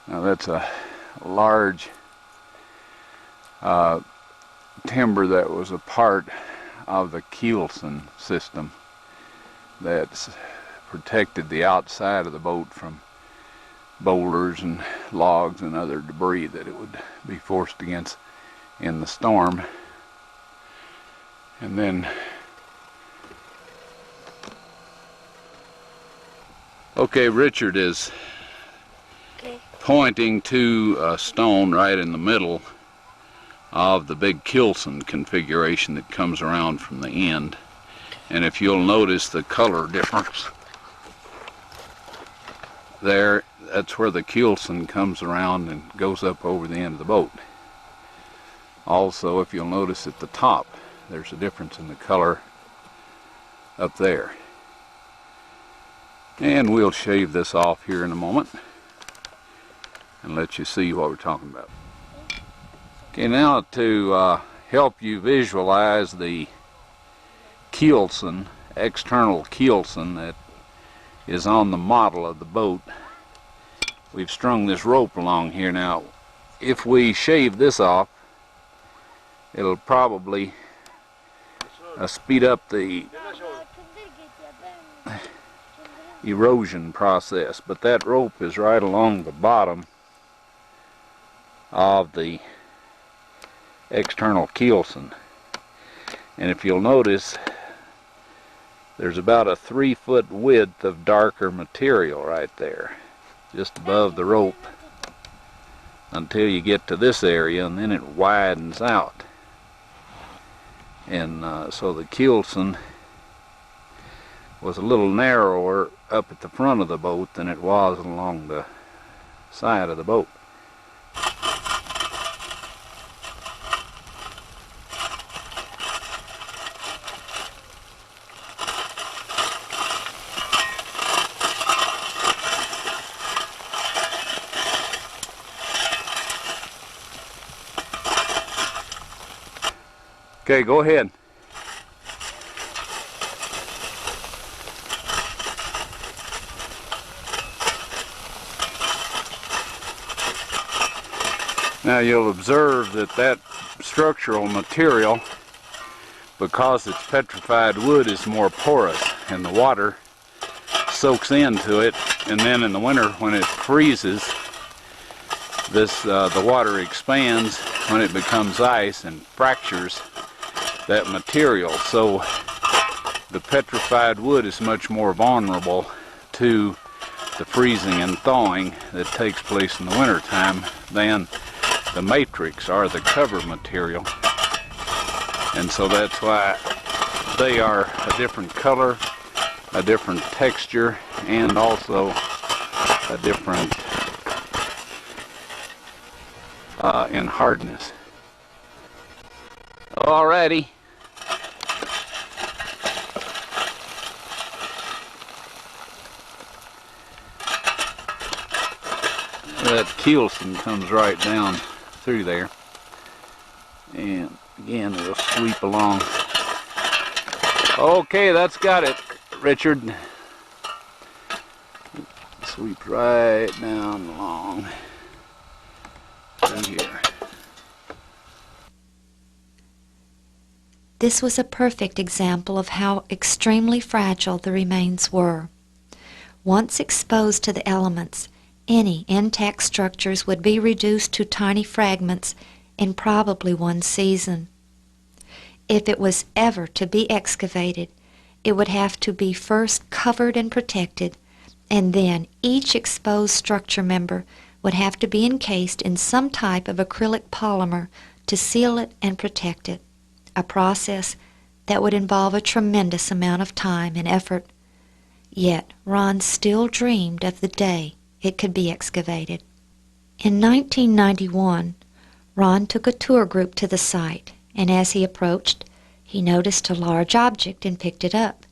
Speaker 2: Now that's a large timber that was a part of the Kielsen system that protected the outside of the boat from boulders and logs and other debris that it would be forced against in the storm.
Speaker 5: And then, okay, Richard is pointing to a stone right in the middle of the big Kilson configuration that comes around from the end. And if you'll notice the color difference there, that's where the Kilson comes around and goes up over the end of the boat. Also, if you'll notice at the top, there's a difference in the color up there. And we'll shave this off here in a moment and let you see what we're talking about. Okay, now to help you visualize the Kilson, external Kilson that is on the model of the boat, we've strung this rope along here. Now, if we shave this off, it'll probably speed up the erosion process, but that rope is right along the bottom of the external Kilson. And if you'll notice, there's about a 3-foot width of darker material right there, just above the rope, until you get to this area, and then it widens out. And so the Kilson was a little narrower up at the front of the boat than it was along the side of the boat. Okay, go ahead. Now you'll observe that that structural material, because it's petrified wood, is more porous, and the water soaks into it, and then in the winter when it freezes, the water expands when it becomes ice and fractures that material. So the petrified wood is much more vulnerable to the freezing and thawing that takes place in the winter time than the matrix or the cover material. And so that's why they are a different color, a different texture, and also a different in hardness. Alrighty. That Kilson comes right down through there, and again we'll sweep along. Okay, that's got it, Richard. Sweep right down along through here.
Speaker 1: This was a perfect example of how extremely fragile the remains were. Once exposed to the elements, any intact structures would be reduced to tiny fragments in probably one season. If it was ever to be excavated, it would have to be first covered and protected, and then each exposed structure member would have to be encased in some type of acrylic polymer to seal it and protect it, a process that would involve a tremendous amount of time and effort. Yet Ron still dreamed of the day it could be excavated. In 1991, Ron took a tour group to the site, and as he approached, he noticed a large object and picked it up.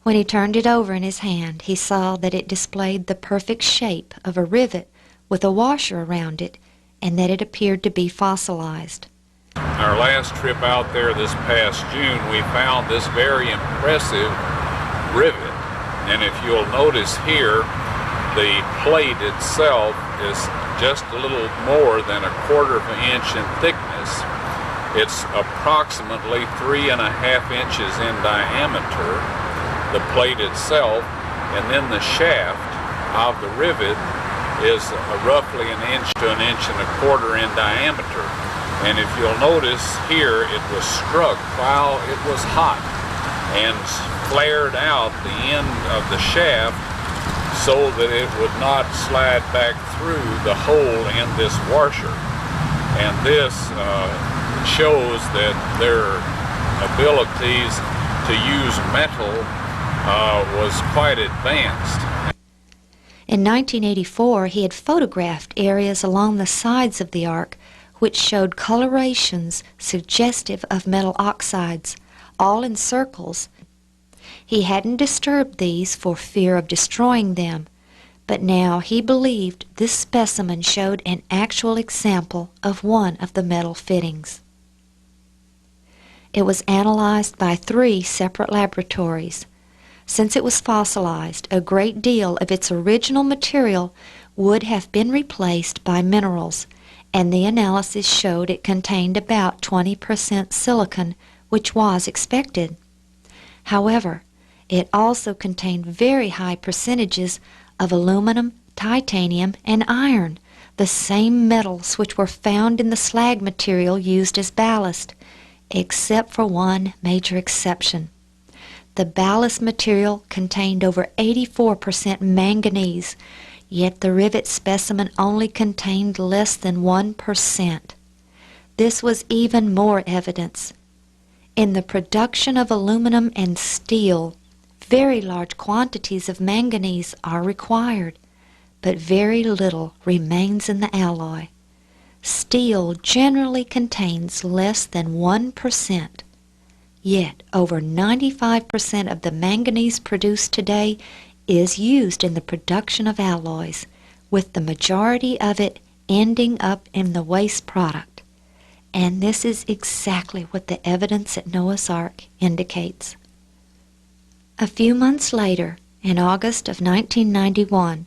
Speaker 1: When he turned it over in his hand, he saw that it displayed the perfect shape of a rivet with a washer around it, and that it appeared to be fossilized.
Speaker 5: Our last trip out there this past June, we found this very impressive rivet. And if you'll notice here, the plate itself is just a little more than 1/4 inch in thickness. It's approximately 3.5 inches in diameter, the plate itself, and then the shaft of the rivet is roughly 1 inch to 1.25 inches in diameter.
Speaker 21: And if you'll notice here, it was struck while it was hot and flared out the end of the shaft so that it would not slide back through the hole in this washer. And this shows that their abilities to use metal was quite advanced.
Speaker 1: In 1984, he had photographed areas along the sides of the ark which showed colorations suggestive of metal oxides, all in circles. He hadn't disturbed these for fear of destroying them, but now he believed this specimen showed an actual example of one of the metal fittings. It was analyzed by 3 separate laboratories. Since it was fossilized, a great deal of its original material would have been replaced by minerals, and the analysis showed it contained about 20% silicon, which was expected. However, it also contained very high percentages of aluminum, titanium, and iron, the same metals which were found in the slag material used as ballast, except for one major exception. The ballast material contained over 84% manganese, yet the rivet specimen only contained less than 1%. This was even more evidence. In the production of aluminum and steel, very large quantities of manganese are required, but very little remains in the alloy. Steel generally contains less than 1%. Yet, over 95% of the manganese produced today is used in the production of alloys, with the majority of it ending up in the waste product. And this is exactly what the evidence at Noah's Ark indicates. A few months later, in August of 1991,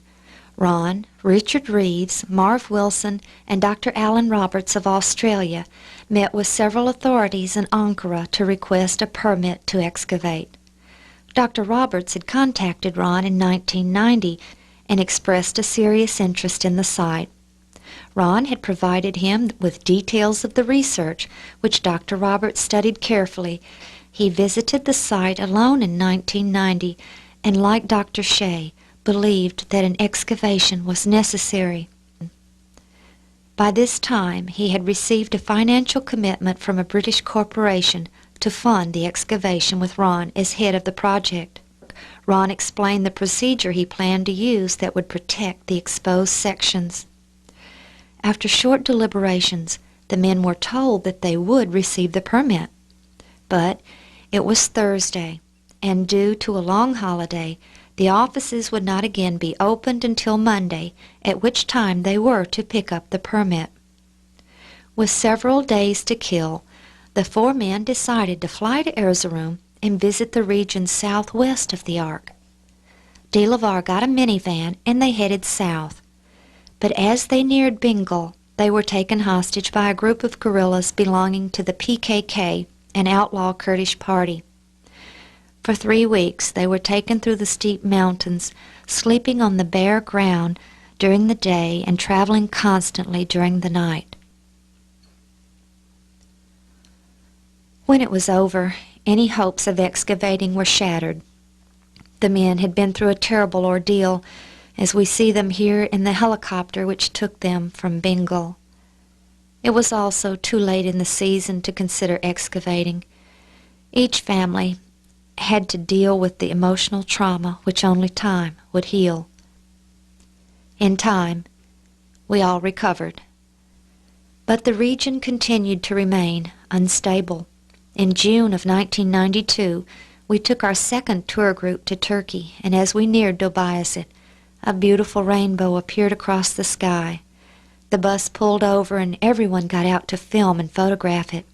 Speaker 1: Ron, Richard Reeves, Marv Wilson, and Dr. Alan Roberts of Australia met with several authorities in Ankara to request a permit to excavate. Dr. Roberts had contacted Ron in 1990 and expressed a serious interest in the site. Ron had provided him with details of the research, which Dr. Roberts studied carefully. He visited the site alone in 1990 and, like Dr. Shea, believed that an excavation was necessary. By this time, he had received a financial commitment from a British corporation to fund the excavation with Ron as head of the project. Ron explained the procedure he planned to use that would protect the exposed sections. After short deliberations, the men were told that they would receive the permit. But it was Thursday, and due to a long holiday, the offices would not again be opened until Monday, at which time they were to pick up the permit. With several days to kill, the 4 men decided to fly to Erzurum and visit the region southwest of the Ark. De Lavar got a minivan and they headed south. But as they neared Bengal, they were taken hostage by a group of guerrillas belonging to the PKK, an outlaw Kurdish party. For 3 weeks they were taken through the steep mountains, sleeping on the bare ground during the day and traveling constantly during the night. When it was over, any hopes of excavating were shattered. The men had been through a terrible ordeal, as we see them here in the helicopter which took them from Bengal. It was also too late in the season to consider excavating. Each family had to deal with the emotional trauma which only time would heal. In time, we all recovered. But the region continued to remain unstable. In June of 1992, we took our second tour group to Turkey, and as we neared Dobbayazit, a beautiful rainbow appeared across the sky. The bus pulled over and everyone got out to film and photograph it.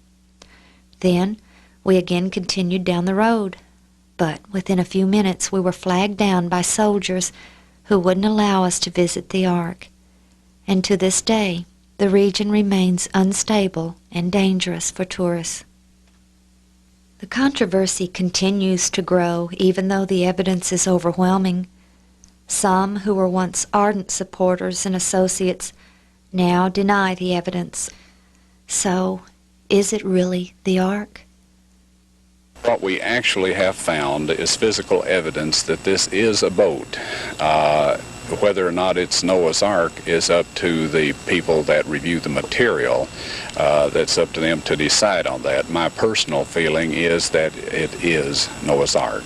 Speaker 1: Then we again continued down the road. But within a few minutes we were flagged down by soldiers who wouldn't allow us to visit the Ark. And to this day, the region remains unstable and dangerous for tourists. The controversy continues to grow even though the evidence is overwhelming. Some who were once ardent supporters and associates now deny the evidence. So, is it really the Ark?
Speaker 5: What we actually have found is physical evidence that this is a boat. Whether or not it's Noah's Ark is up to the people that review the material. That's up to them to decide on that. My personal feeling is that it is Noah's Ark.